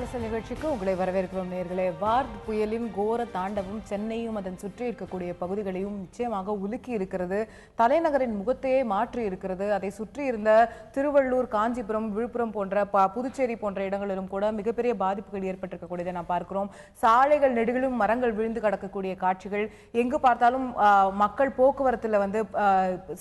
அரசியல் நிகழ்ச்சிக்கு உங்களை வரவேற்கிறோம் நேயர்களே. வார்த் புயலின் கோர தாண்டவம் சென்னையும் அதன் சுற்றி இருக்கக்கூடிய பகுதிகளையும் நிச்சயமாக உலுக்கி இருக்கிறது. தலைநகரின் முகத்தையே மாற்றி இருக்கிறது. அதை சுற்றி இருந்த திருவள்ளூர், காஞ்சிபுரம், விழுப்புரம் போன்ற புதுச்சேரி போன்ற இடங்களிலும் கூட மிகப்பெரிய பாதிப்புகள் ஏற்பட்டிருக்கக்கூடியதை நாம் பார்க்கிறோம். சாலைகள் நெடுகிலும் மரங்கள் விழுந்து கிடக்கக்கூடிய காட்சிகள், எங்கு பார்த்தாலும் மக்கள் போக்குவரத்தில்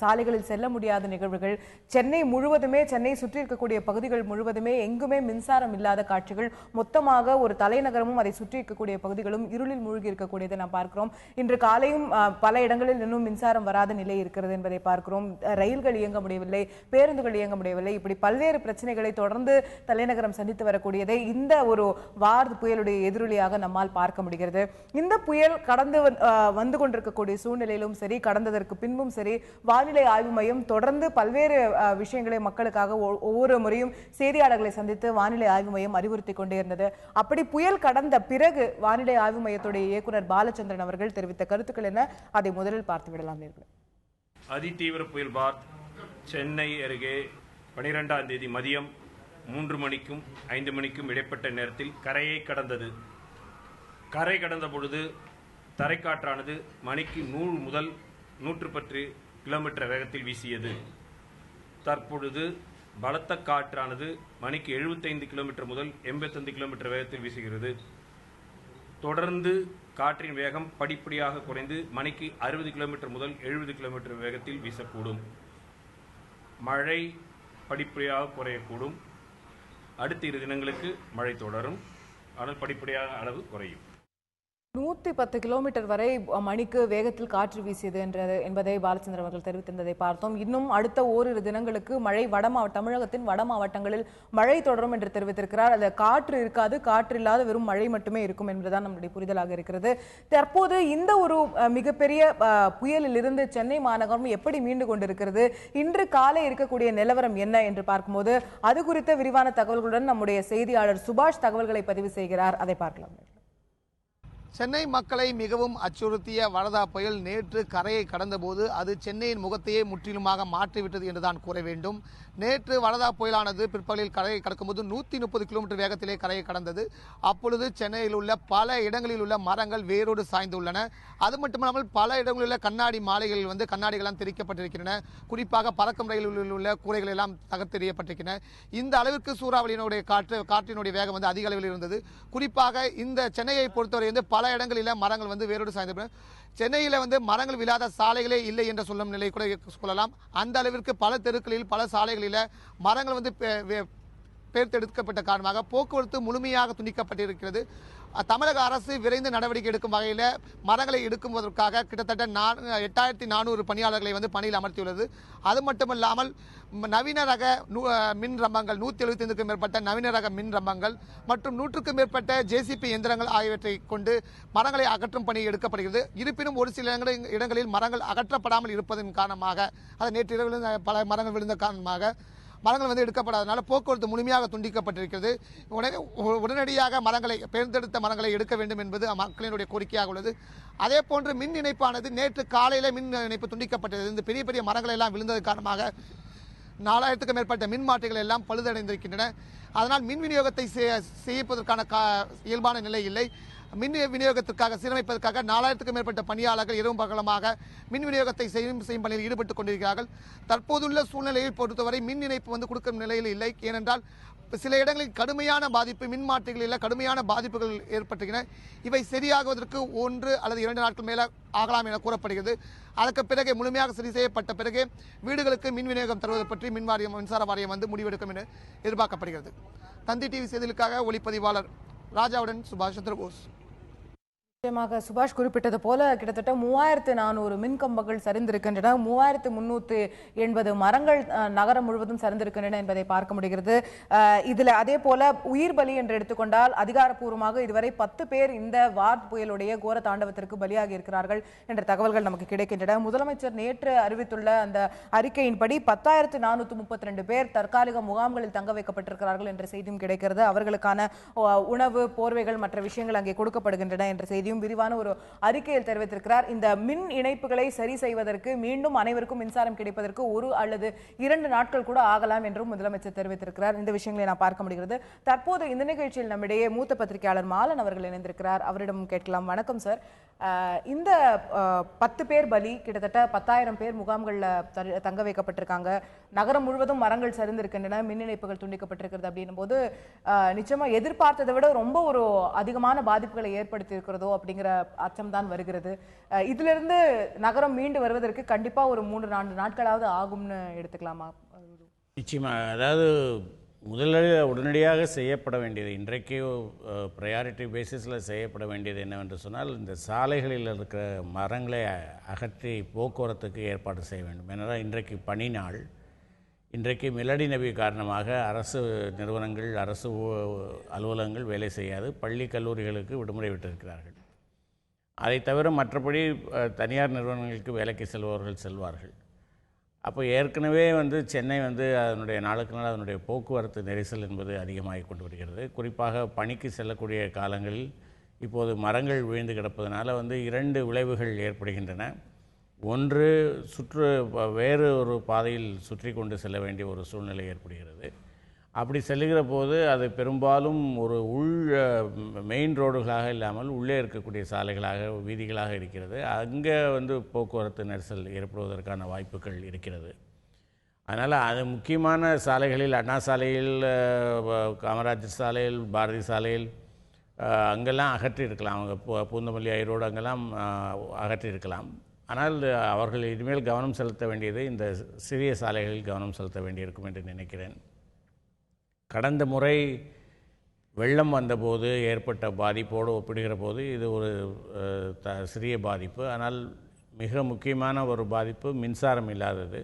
சாலைகளில் செல்ல முடியாத நிகழ்வுகள், சென்னை முழுவதுமே, சென்னை சுற்றி இருக்கக்கூடிய பகுதிகள் முழுவதுமே எங்குமே மின்சாரம் இல்லாத காட்சிகள், மொத்தமாக ஒரு தலைநகரமும் அதை சுற்றி இருக்கக்கூடிய பகுதிகளும் இருளில் மூழ்கி இருக்கக்கூடியதை நாம் பார்க்கிறோம். இன்று காலையும் பல இடங்களில் இன்னும் மின்சாரம் வராத நிலை இருக்கிறது என்பதை பார்க்கிறோம். ரயில்கள் இயங்க முடியவில்லை, பேருந்துகள் இயங்க முடியவில்லை. இப்படி பல்வேறு பிரச்சனைகளை தொடர்ந்து தலைநகரம் சந்தித்து வரக்கூடியதை இந்த ஒரு வார்த் புயலுடைய எதிரொலியாக நம்மால் பார்க்க முடிகிறது. இந்த புயல் கடந்து வந்து கொண்டிருக்கக்கூடிய சூழ்நிலையிலும் சரி, கடந்ததற்கு பின்பும் சரி, வானிலை ஆய்வு மையம் தொடர்ந்து பல்வேறு விஷயங்களை மக்களுக்காக ஒவ்வொரு முறையும் செய்தியாளர்களை சந்தித்து வானிலை ஆய்வு மையம் அறிவுறுத்தி கொண்டே இருந்தது. அப்படி புயல் கடந்த பிறகு வானிலை ஆய்வு மையத்துடைய இயக்குனர் பாலச்சந்திரன் அவர்கள் தெரிவித்த கருத்துக்கள் என்ன, அதை முதலில் பார்த்து விடலாம். அதிதீவிர புயல் வார்த் சென்னை அருகே 12ஆம் தேதி மதியம் 3 மணிக்கும் 5 மணிக்கும் இடைப்பட்ட நேரத்தில் கரையை கடந்தது. கரை கடந்த பொழுது தரைக்காற்றானது மணிக்கு 100 முதல் 110 கிலோமீட்டர் வேகத்தில் வீசியது. தற்பொழுது பலத்த காற்றானது மணிக்கு 75 கிலோமீட்டர் முதல் 85 கிலோமீட்டர் வேகத்தில் வீசுகிறது. தொடர்ந்து காற்றின் வேகம் படிப்படியாக குறைந்து மணிக்கு 60 கிலோமீட்டர் முதல் 70 கிலோமீட்டர் வேகத்தில் வீசக்கூடும். மழை படிப்படியாக குறையக்கூடும். அடுத்த 2 தினங்களுக்கு மழை தொடரும், ஆனால் படிப்படியாக அளவு குறையும். 110 கிலோமீட்டர் வரை மணிக்கு வேகத்தில் காற்று வீசியது என்பதை பாலச்சந்திரன் அவர்கள் தெரிவித்திருந்ததை பார்த்தோம். இன்னும் அடுத்த ஓரிரு தினங்களுக்கு மழை தமிழகத்தின் வட மாவட்டங்களில் மழை தொடரும் என்று தெரிவித்திருக்கிறார். அது காற்று இருக்காது, காற்று இல்லாத வெறும் மழை மட்டுமே இருக்கும் என்பதுதான் நம்முடைய புரிதலாக இருக்கிறது. தற்போது இந்த ஒரு மிகப்பெரிய புயலில் இருந்து சென்னை மாநகரம் எப்படி மீண்டு கொண்டிருக்கிறது, இன்று காலை இருக்கக்கூடிய நிலவரம் என்ன என்று பார்க்கும்போது அது குறித்த விரிவான தகவல்களுடன் நம்முடைய செய்தியாளர் சுபாஷ் தகவல்களை பதிவு செய்கிறார். அதை பார்க்கலாம். சென்னை மக்களை மிகவும் அச்சுறுத்திய வரதா புயல் நேற்று கரையை கடந்தபோது அது சென்னையின் முகத்தையே முற்றிலுமாக மாற்றிவிட்டது என்றுதான் கூற வேண்டும். நேற்று வரதா புயலானது பிற்பகலில் கரையை கடக்கும்போது 130 கிலோமீட்டர் வேகத்திலே கரையை கடந்தது. அப்பொழுது சென்னையில் உள்ள பல இடங்களில் உள்ள மரங்கள் வேரோடு சாய்ந்துள்ளன. அது மட்டுமல்லாமல் பல இடங்களில் உள்ள கண்ணாடி மாலைகளில் கண்ணாடிகள் தெரிவிக்கப்பட்டிருக்கின்றன. குறிப்பாக பறக்கும் ரயிலில் உள்ள கூரைகள் எல்லாம் தகர்த்தெறியப்பட்டிருக்கின்றன. இந்த அளவிற்கு சூறாவளியினுடைய காற்றினுடைய வேகம் அதிக அளவில் இருந்தது. குறிப்பாக இந்த சென்னையை பொறுத்தவரை பல இடங்களில் மரங்கள் வேரோடு சாய்ந்து, சென்னையில் மரங்கள் விழாத சாலைகளே இல்லை என்று சொல்லும் நிலை கூட சொல்லலாம். அந்த அளவிற்கு பல தெருக்களில் பல சாலைகளில் மரங்கள் பேர்த்தெடுக்கப்பட்ட காரணமாக போக்குவரத்து முழுமையாக துண்டிக்கப்பட்டிருக்கிறது. தமிழக அரசு விரைந்து நடவடிக்கை எடுக்கும் வகையில் மரங்களை எடுக்குவதற்காக கிட்டத்தட்ட 8400 பணியாளர்களை பணியில் அமர்த்தியுள்ளது. அது மட்டுமல்லாமல் நவீன ரக மின் ரம்பங்கள், 175க்கும் மேற்பட்ட நவீன ரக மின் ரம்பங்கள் மற்றும் 100க்கும் மேற்பட்ட ஜேசிபி எந்திரங்கள் ஆகியவற்றை கொண்டு மரங்களை அகற்றும் பணி எடுக்கப்படுகிறது. இருப்பினும் ஒரு சில இடங்களில் மரங்கள் அகற்றப்படாமல் இருப்பதன் காரணமாக, அது நேற்று இரவில் பல மரங்கள் விழுந்த காரணமாக மரங்கள் எடுக்கப்படாதனால போக்குவரத்து முழுமையாக துண்டிக்கப்பட்டிருக்கிறது. உடனடியாக தேர்ந்தெடுத்த மரங்களை எடுக்க வேண்டும் என்பது மக்களினுடைய கோரிக்கையாக உள்ளது. அதே போன்று மின் இணைப்பானது நேற்று காலையில் மின் இணைப்பு துண்டிக்கப்பட்டது. இந்த பெரிய பெரிய மரங்கள் எல்லாம் விழுந்தது காரணமாக 4000க்கும் மேற்பட்ட மின் மாற்றிகள் எல்லாம் பழுதடைந்திருக்கின்றன. அதனால் மின் விநியோகத்தை செய்வதற்கான இயல்பான நிலை இல்லை. மின் விநியோகத்திற்காக சீரமைப்பதற்காக 4000க்கும் மேற்பட்ட பணியாளர்கள் இரவும் பகலமாக மின் விநியோகத்தை செய்யும் பணியில் ஈடுபட்டுக் கொண்டிருக்கிறார்கள். தற்போதுள்ள சூழ்நிலையை பொறுத்தவரை மின் இணைப்பு கொடுக்கும் நிலையில் இல்லை. ஏனென்றால் சில இடங்களில் கடுமையான பாதிப்பு, மின் மாற்றிகளில் கடுமையான பாதிப்புகள் ஏற்பட்டுகின்றன. இவை சரியாகுவதற்கு 1 அல்லது 2 நாட்கள் மேலே ஆகலாம் என கூறப்படுகிறது. அதற்கு பிறகு முழுமையாக சரி செய்யப்பட்ட பிறகு வீடுகளுக்கு மின் விநியோகம் தருவது பற்றி மின்சார வாரியம் முடிவெடுக்கும் என எதிர்பார்க்கப்படுகிறது. தந்தி டிவி செய்திகளுக்காக ஒளிப்பதிவாளர் ராஜாவுடன் சுபாஷ் சந்திரபோஸ். நிச்சயமாக சுபாஷ் குறிப்பிட்டது போல கிட்டத்தட்ட 3400 மின் கம்பங்கள் சரிந்திருக்கின்றன. 3380 மரங்கள் நகரம் முழுவதும் சரிந்திருக்கின்றன என்பதை பார்க்க முடிகிறது. இதுல அதே போல உயிர் பலி என்று எடுத்துக்கொண்டால் அதிகாரப்பூர்வமாக இதுவரை 10 பேர் இந்த வார்த் புயலுடைய கோர தாண்டவத்திற்கு பலியாகி இருக்கிறார்கள் என்ற தகவல்கள் நமக்கு கிடைக்கின்றன. முதலமைச்சர் நேற்று அறிவித்துள்ள அந்த அறிக்கையின்படி 10,432 பேர் தற்காலிக முகாம்களில் தங்க வைக்கப்பட்டிருக்கிறார்கள் என்ற செய்தியும் கிடைக்கிறது. அவர்களுக்கான உணவு, போர்வைகள், மற்ற விஷயங்கள் அங்கே கொடுக்கப்படுகின்றன என்ற செய்தியும் என்பதையும் விரிவான ஒரு அறிக்கையில் தெரிவித்திருக்கிறார். இந்த மின் இணைப்புகளை சரி செய்வதற்கு மீண்டும் அனைவருக்கும் மின்சாரம் கிடைப்பதற்கு 1 அல்லது 2 நாட்கள் கூட ஆகலாம் என்றும் முதலமைச்சர் தெரிவித்திருக்கிறார். இந்த விஷயங்களை நான் பார்க்க முடிகிறது. தற்போது இந்த நிகழ்ச்சியில் நம்மிடையே மூத்த பத்திரிகையாளர் மாலன் அவர்கள் இணைந்திருக்கிறார். அவரிடம் கேட்கலாம். வணக்கம் சார். இந்த 10 பேர் பலி, கிட்டத்தட்ட 10,000 பேர் முகாம்களில் தங்க வைக்கப்பட்டிருக்காங்க. நகரம் முழுவதும் மரங்கள் சரிந்திருக்கின்றன, மின் இணைப்புகள் துண்டிக்கப்பட்டிருக்கிறது. அப்படின்னும் போது நிச்சயமா எதிர்பார்த்ததை விட ரொம்ப ஒரு அதிகமான பாதிப்புகளை ஏற்படுத்தி இருக்கிறதோ அப்படிங்கிற அச்சம்தான் வருகிறது. இதிலிருந்து நகரம் மீண்டு வருவதற்கு கண்டிப்பா ஒரு 3-4 நாட்களாவது ஆகும்னு எடுத்துக்கலாமா? நிச்சயமாக. அதாவது உடனடியாக செய்யப்பட வேண்டியது, இன்றைக்கு ப்ரையாரிட்டி பேசிஸில் செய்யப்பட வேண்டியது என்னவென்று சொன்னால், இந்த சாலைகளில் இருக்கிற மரங்களை அகற்றி போக்குவரத்துக்கு ஏற்பாடு செய்ய வேண்டும். ஏனென்றால் இன்றைக்கு பனி நாள். இன்றைக்கு மிலடி நபி காரணமாக அரசு நிறுவனங்கள், அரசு அலுவலகங்கள் வேலை செய்யாது. பள்ளி கல்லூரிகளுக்கு விடுமுறை விட்டிருக்கிறார்கள். அதை தவிர மற்றபடி தனியார் நிறுவனங்களுக்கு வேலைக்கு செல்பவர்கள் செல்வார்கள். அப்போ ஏற்கனவே சென்னை அதனுடைய நாளுக்கு நாள் அதனுடைய போக்குவரத்து நெரிசல் என்பது அதிகமாகி கொண்டு வருகிறது. குறிப்பாக பணிக்கு செல்லக்கூடிய காலங்களில் இப்போது மரங்கள் விழுந்து கிடப்பதனால 2 விளைவுகள் ஏற்படுகின்றன. ஒன்று, வேறு ஒரு பாதையில் சுற்றி கொண்டு செல்ல வேண்டிய ஒரு சூழ்நிலை ஏற்படுகிறது. அப்படி செல்லுகிற போது அது பெரும்பாலும் ஒரு மெயின் ரோடுகளாக இல்லாமல் உள்ளே இருக்கக்கூடிய சாலைகளாக, வீதிகளாக இருக்கிறது. அங்கே போக்குவரத்து நெரிசல் ஏற்படுவதற்கான வாய்ப்புகள் இருக்கிறது. அதனால் அது முக்கியமான சாலைகளில், அண்ணா சாலையில், காமராஜர் சாலையில், பாரதி சாலையில் அங்கெல்லாம் அகற்றியிருக்கலாம். அவங்க பூந்தமல்லி ஐரோடு அங்கெல்லாம் அகற்றியிருக்கலாம். ஆனால் அவர்கள் இனிமேல் கவனம் செலுத்த வேண்டியது இந்த சிறிய சாலைகளில் கவனம் செலுத்த வேண்டியிருக்கும் என்று நினைக்கிறேன். கடந்த முறை வெள்ளம் வந்தபோது ஏற்பட்ட பாதிப்போடு ஒப்பிடுகிற போது இது ஒரு சிறிய பாதிப்பு. ஆனால் மிக முக்கியமான ஒரு பாதிப்பு மின்சாரம் இல்லாதது.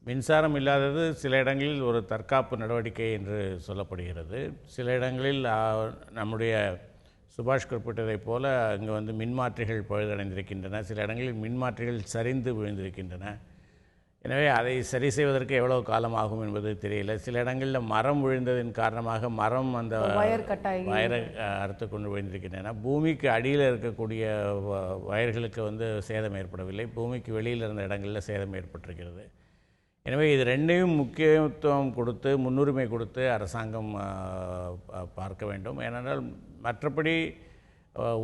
மின்சாரம் இல்லாதது சில இடங்களில் ஒரு தற்காப்பு நடவடிக்கை என்று சொல்லப்படுகிறது. சில இடங்களில் நம்முடைய சுபாஷ் குறிப்பிட்டதைப் போல அங்கே மின்மாற்றிகள் பழுதடைந்திருக்கின்றன. சில இடங்களில் மின்மாற்றிகள் சரிந்து விழுந்திருக்கின்றன. எனவே அதை சரி செய்வதற்கு எவ்வளவு காலம் ஆகும் என்பது தெரியல. சில இடங்களில் மரம் விழுந்ததின் காரணமாக அந்த வயரை அறுத்து கொண்டு விழுந்திருக்கின்றன. பூமிக்கு அடியில் இருக்கக்கூடிய வயர்களுக்கு சேதம் ஏற்படவில்லை. பூமிக்கு வெளியில் இருந்த இடங்களில் சேதம் ஏற்பட்டிருக்கிறது. எனவே இது 2ஐயும் முக்கியத்துவம் கொடுத்து, முன்னுரிமை கொடுத்து அரசாங்கம் பார்க்க வேண்டும். ஏனென்றால் மற்றபடி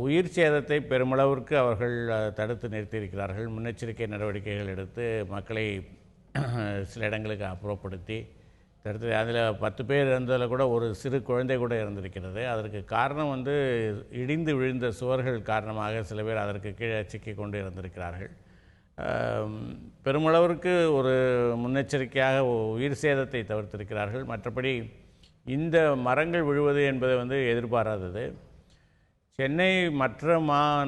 உயிர் சேதத்தை பெருமளவிற்கு அவர்கள் தடுத்து நிறுத்தியிருக்கிறார்கள். முன்னெச்சரிக்கை நடவடிக்கைகள் எடுத்து மக்களை சில இடங்களுக்கு அப்புறப்படுத்தி தடுத்து, அதில் 10 பேர் இருந்ததில் கூட ஒரு சிறு குழந்தை கூட இருந்திருக்கிறது. அதற்கு காரணம் இடிந்து விழுந்த சுவர்கள் காரணமாக சில பேர் அதற்கு கீழே சிக்கி கொண்டு இருந்திருக்கிறார்கள். பெருமளவிற்கு ஒரு முன்னெச்சரிக்கையாக உயிர் சேதத்தை தவிர்த்திருக்கிறார்கள். மற்றபடி இந்த மரங்கள் விழுவது என்பது எதிர்பாராதது. சென்னை மற்ற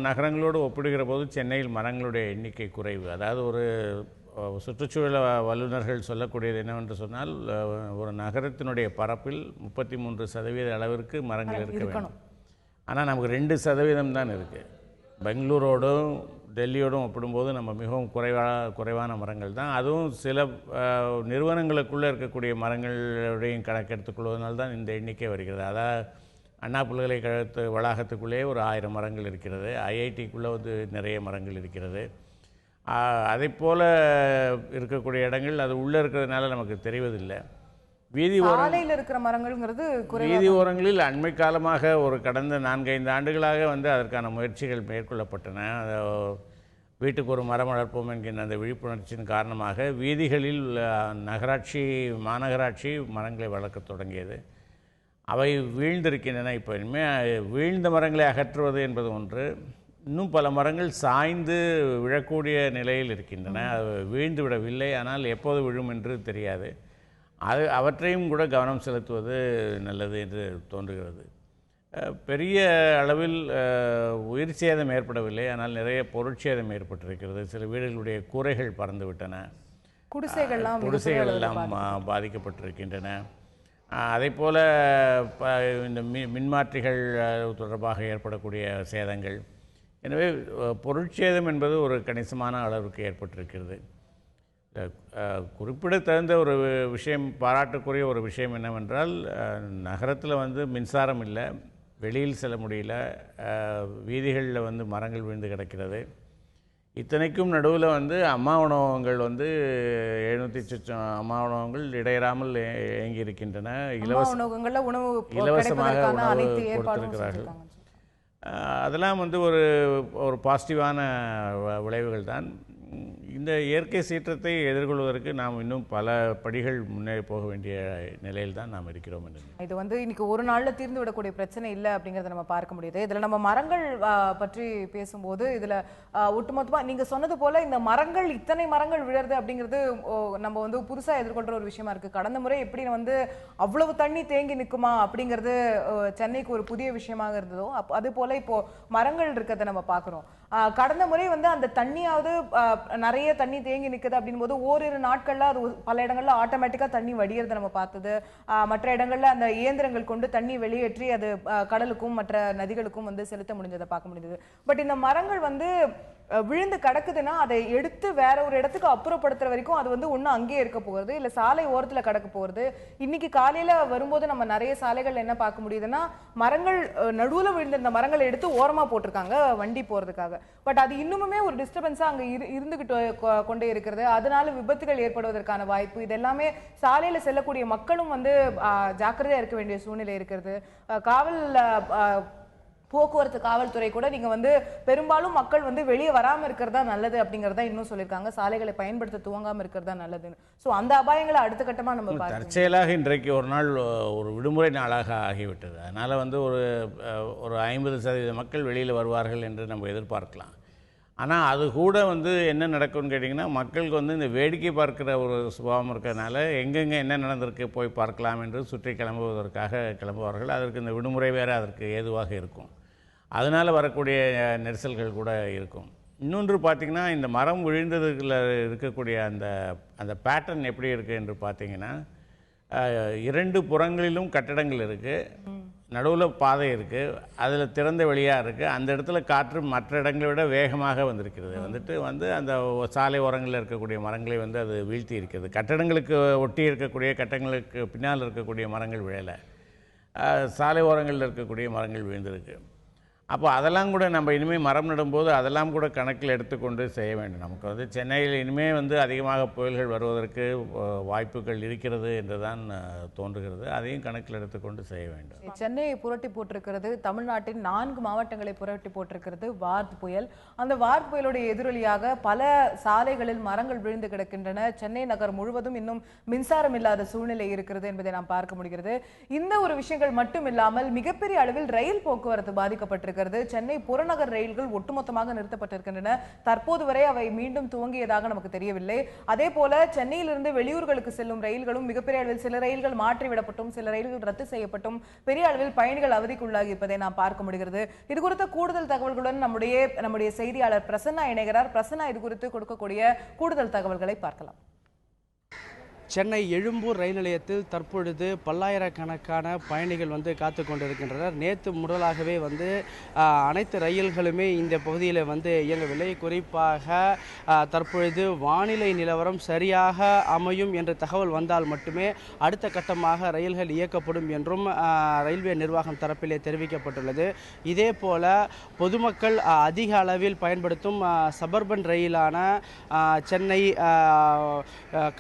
நகரங்களோடு ஒப்பிடுகிற போது சென்னையில் மரங்களுடைய எண்ணிக்கை குறைவு. அதாவது ஒரு சுற்றுச்சூழல் வல்லுநர்கள் சொல்லக்கூடியது என்னவென்று சொன்னால், ஒரு நகரத்தினுடைய பரப்பில் 33% அளவிற்கு மரங்கள் இருக்க வேண்டும். ஆனால் நமக்கு 2% தான் இருக்குது. பெங்களூரோடும் டெல்லியோடும் ஒப்பிடும்போது நம்ம மிகவும் குறைவான மரங்கள் தான். அதுவும் சில நிறுவனங்களுக்குள்ளே இருக்கக்கூடிய மரங்களுடையும் கணக்கெடுத்துக்கொள்வதனால தான் இந்த எண்ணிக்கை வருகிறது. அதாவது அண்ணா பல்கலைக்கழகத்து வளாகத்துக்குள்ளேயே ஒரு 1000 மரங்கள் இருக்கிறது. ஐஐடிக்குள்ளே நிறைய மரங்கள் இருக்கிறது. அதைப்போல் இருக்கக்கூடிய இடங்கள் அது உள்ளே இருக்கிறதுனால நமக்கு தெரிவதில்லை. வீதி ஓரங்களில் அண்மை காலமாக ஒரு கடந்த 4-5 ஆண்டுகளாக அதற்கான முயற்சிகள் மேற்கொள்ளப்பட்டன. வீட்டுக்கு ஒரு மரம் வளர்ப்போம் என்கின்ற அந்த விழிப்புணர்ச்சியின் காரணமாக வீதிகளில் மாநகராட்சி மரங்களை வளர்க்க தொடங்கியது. அவை வீழ்ந்திருக்கின்றன. இப்போ இனிமேல் வீழ்ந்த மரங்களை அகற்றுவது என்பது ஒன்று, இன்னும் பல மரங்கள் சாய்ந்து விழக்கூடிய நிலையில் இருக்கின்றன. அது வீழ்ந்து விடவில்லை, ஆனால் எப்போது விழும் என்று தெரியாது. அவற்றையும் கூட கவனம் செலுத்துவது நல்லது என்று தோன்றுகிறது. பெரிய அளவில் உயிர் சேதம் ஏற்படவில்லை, ஆனால் நிறைய பொருட்சேதம் ஏற்பட்டிருக்கிறது. சில வீடுகளுடைய கூரைகள் பறந்து விட்டன, குடிசைகள் எல்லாம் பாதிக்கப்பட்டிருக்கின்றன. அதைப்போல் இந்த மின்மாற்றிகள் தொடர்பாக ஏற்படக்கூடிய சேதங்கள். எனவே பொருட்சேதம் என்பது ஒரு கணிசமான அளவுக்கு ஏற்பட்டிருக்கிறது. குறிப்பிடத்தகுந்த ஒரு விஷயம், பாராட்டுக்குரிய ஒரு விஷயம் என்னவென்றால், நகரத்தில் மின்சாரம் இல்லை, வெளியில் செல்ல முடியல, வீதிகளில் வந்து மரங்கள் விழுந்து கிடக்கிறது. இத்தனைக்கும் நடுவில் வந்து அம்மா உணவகங்கள் வந்து 700 சொச்சம் அம்மா உணவகங்கள் இடையறாமல் இயங்கி இருக்கின்றன. உணவகங்கள்ல உணவு இலவசமாக கிடைப்பதற்கான உணவு அனைத்து ஏற்பாடும் கொடுத்திருக்கிறார்கள். செஞ்சிருக்காங்க. அதெல்லாம் வந்து ஒரு பாசிட்டிவான விளைவுகள் தான். இந்த இயற்கை சீற்றத்தை எதிர்கொள்வதற்கு நாம் இன்னும் பல படிகள் முன்னேறி போக வேண்டிய நிலையில் தான் நாம் இருக்கிறோம் என்று. இது வந்து இன்னைக்கு ஒரு நாள்ல தீர்ந்து விடக்கூடிய பிரச்சனை இல்லை அப்படிங்கறத நம்ம பார்க்க முடியுது. இதுல நம்ம மரங்கள் பற்றி பேசும்போது இதுல ஒட்டுமொத்தமா நீங்க சொன்னது போல இந்த மரங்கள் இத்தனை மரங்கள் விழறது அப்படிங்கிறது நம்ம வந்து புதுசா எதிர்கொள்ற ஒரு விஷயமா இருக்கு. கடந்த முறை எப்படி வந்து அவ்வளவு தண்ணி தேங்கி நிற்குமா அப்படிங்கிறது சென்னைக்கு ஒரு புதிய விஷயமாக இருந்ததோ அது போல இப்போ மரங்கள் இருக்கிறத நம்ம பார்க்கிறோம். கடந்த முறை வந்து அந்த தண்ணியாவது நிறைய தண்ணி தேங்கி நிற்குது அப்படின் போது ஓரிரு நாட்கள்ல அது பல இடங்கள்ல ஆட்டோமேட்டிக்கா தண்ணி வடியறதை நம்ம பார்த்தது. மற்ற இடங்கள்ல அந்த இயந்திரங்கள் கொண்டு தண்ணி வெளியேற்றி அது கடலுக்கும் மற்ற நதிகளுக்கும் வந்து செலுத்த முடிஞ்சதை பார்க்க முடிஞ்சது. பட் இந்த மரங்கள் வந்து விழுந்து கிடக்குதுன்னா அதை எடுத்து வேற ஒரு இடத்துக்கு அப்புறப்படுத்துற வரைக்கும் அது வந்து ஒண்ணு அங்கேயே இருக்க போகிறது, இல்ல சாலை ஓரத்துல கிடக்க போகிறது. இன்னைக்கு காலையில வரும்போது நம்ம நிறைய சாலைகள் என்ன பார்க்க முடியுதுன்னா மரங்கள் நடுவுல விழுந்திருந்த மரங்களை எடுத்து ஓரமா போட்டிருக்காங்க வண்டி போறதுக்காக. பட் அது இன்னுமே ஒரு டிஸ்டர்பன்ஸா அங்க இருந்துகிட்டு கொண்டே இருக்கிறது. அதனால விபத்துகள் ஏற்படுவதற்கான வாய்ப்பு, இது எல்லாமே சாலையில செல்லக்கூடிய மக்களும் வந்து ஜாக்கிரதையா இருக்க வேண்டிய சூழ்நிலை இருக்கிறது. போக்குவரத்து காவல்துறை கூட நீங்க வந்து பெரும்பாலும் மக்கள் வந்து வெளியே வராம இருக்கிறதா நல்லது அப்படிங்கறத இன்னும் சொல்லியிருக்காங்க. சாலைகளை பயன்படுத்த துவங்காம இருக்கிறதா நல்லதுன்னு. ஸோ அந்த அபாயங்களை அடுத்த கட்டமா நம்ம பார்க்கணும். தற்செயலாக இன்றைக்கு ஒரு நாள் ஒரு விடுமுறை நாளாக ஆகிவிட்டது. அதனால் வந்து ஒரு 50% மக்கள் வெளியில் வருவார்கள் என்று நம்ம எதிர்பார்க்கலாம். ஆனால் அது கூட வந்து என்ன நடக்கும்னு கேட்டிங்கன்னா, மக்களுக்கு வந்து இந்த வேடிக்கை பார்க்குற ஒரு சுபாவம் இருக்கிறதுனால எங்கெங்கே என்ன நடந்திருக்கு போய் பார்க்கலாம் என்று சுற்றி கிளம்புவார்கள். அதற்கு இந்த விடுமுறை வேறு அதற்கு ஏதுவாக இருக்கும். அதனால் வரக்கூடிய நெரிசல்கள் கூட இருக்கும். இன்னொன்று பார்த்திங்கன்னா, இந்த மரம் விழுந்ததுல இருக்கக்கூடிய அந்த பேட்டர்ன் எப்படி இருக்குது என்று பார்த்திங்கன்னா, 2 புறங்களிலும் கட்டடங்கள் இருக்குது, நடுவில் பாதை இருக்குது, அதில் திறந்த வெளியாக இருக்குது. அந்த இடத்துல காற்று மற்ற இடங்களை விட வேகமாக வந்திருக்கிறது. வந்து அந்த சாலை ஓரங்களில் இருக்கக்கூடிய மரங்களை வந்து அது வீழ்த்தி இருக்கிறது. கட்டடங்களுக்கு ஒட்டி இருக்கக்கூடிய கட்டடங்களுக்கு பின்னால் இருக்கக்கூடிய மரங்கள் விழலை, சாலை ஓரங்களில் இருக்கக்கூடிய மரங்கள் விழுந்திருக்கு. அப்போ அதெல்லாம் கூட நம்ம இனிமேல் மரம் நடும்போது அதெல்லாம் கூட கணக்கில் எடுத்துக்கொண்டு செய்ய வேண்டும். நமக்கு வந்து சென்னையில் இனிமேல் வந்து அதிகமாக புயல்கள் வருவதற்கு வாய்ப்புகள் இருக்கிறது என்று தான் தோன்றுகிறது. அதையும் கணக்கில் எடுத்துக்கொண்டு செய்ய வேண்டும். சென்னையை புரட்டி போட்டிருக்கிறது, தமிழ்நாட்டின் 4 மாவட்டங்களை புரட்டி போட்டிருக்கிறது வார்த் புயல். அந்த வார்த் புயலுடைய எதிரொலியாக பல சாலைகளில் மரங்கள் விழுந்து கிடக்கின்றன. சென்னை நகர் முழுவதும் இன்னும் மின்சாரம் இல்லாத சூழ்நிலை இருக்கிறது என்பதை நாம் பார்க்க முடிகிறது. இந்த ஒரு விஷயங்கள் மட்டும் இல்லாமல் மிகப்பெரிய அளவில் ரயில் போக்குவரத்து பாதிக்கப்பட்டிருக்கிறது. சென்னை புறநகர் ரயில்கள் ஒட்டுமொத்தமாக நிறுத்தப்பட்டிருக்கின்றன. தற்போது வரை அவை மீண்டும் துவங்கியதாக நமக்கு தெரியவில்லை. அதே போல சென்னையிலிருந்து வெளியூர்களுக்கு செல்லும் ரயில்களும் மிகப்பெரிய அளவில் சில ரயில்கள் மாற்றிவிடப்பட்டும் சில ரயில்கள் ரத்து செய்யப்பட்டும் பெரிய அளவில் பயணிகள் அவதிக்குள்ளாகி இருப்பதை நாம் பார்க்க முடிகிறது. இது குறித்த கூடுதல் தகவல்களுடன் நம்முடைய செய்தியாளர் பிரசன்னா இணைகிறார். பிரசன்னா, இது குறித்து கொடுக்கக்கூடிய கூடுதல் தகவல்களை பார்க்கலாம். சென்னை எழும்பூர் ரயில் நிலையத்தில் தற்பொழுது பல்லாயிரக்கணக்கான பயணிகள் வந்து காத்து கொண்டிருக்கின்றனர். நேற்று முதலாகவே வந்து அனைத்து ரயில்களுமே இந்த பகுதியில் வந்து இயங்கவில்லை. குறிப்பாக தற்பொழுது வானிலை நிலவரம் சரியாக அமையும் என்ற தகவல் வந்தால் மட்டுமே அடுத்த கட்டமாக ரயில்கள் இயக்கப்படும் என்றும் ரயில்வே நிர்வாகம் தரப்பிலே தெரிவிக்கப்பட்டுள்ளது. இதே போல பொதுமக்கள் அதிக அளவில் பயன்படுத்தும் சபர்பன் ரயிலான சென்னை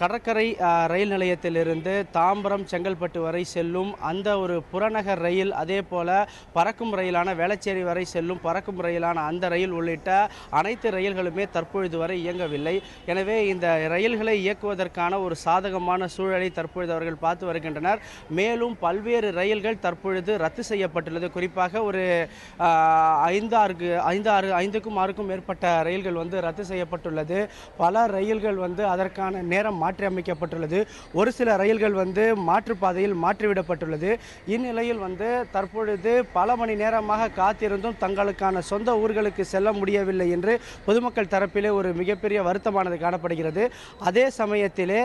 கடற்கரை ரயில் நிலையத்திலிருந்து தாம்பரம் செங்கல்பட்டு வரை செல்லும் அந்த ஒரு புறநகர் ரயில், அதே போல பறக்கும் ரயிலான வேளச்சேரி வரை செல்லும் பறக்கும் ரயிலான அந்த ரயில் உள்ளிட்ட அனைத்து ரயில்களுமே தற்பொழுது வரை இயங்கவில்லை. எனவே இந்த ரயில்களை இயக்குவதற்கான ஒரு சாதகமான சூழலை தற்பொழுது அவர்கள் பார்த்து வருகின்றனர். மேலும் பல்வேறு ரயில்கள் தற்பொழுது ரத்து செய்யப்பட்டுள்ளது. குறிப்பாக ஒரு 5க்கும் 6க்கும் மேற்பட்ட ரயில்கள் வந்து ரத்து செய்யப்பட்டுள்ளது. பல ரயில்கள் வந்து அதற்கான நேரம் மாற்றி அமைக்கப்பட்டுள்ளது. ஒரு சில ரயில்கள் வந்து மாற்றுப்பாதையில் மாற்றிவிடப்பட்டுள்ளது. இந்நிலையில் வந்து தற்பொழுது பல மணி நேரமாக காத்திருந்தும் தங்களுக்கான சொந்த ஊர்களுக்கு செல்ல முடியவில்லை என்று பொதுமக்கள் தரப்பிலே ஒரு மிகப்பெரிய வருத்தமானது காணப்படுகிறது. அதே சமயத்திலே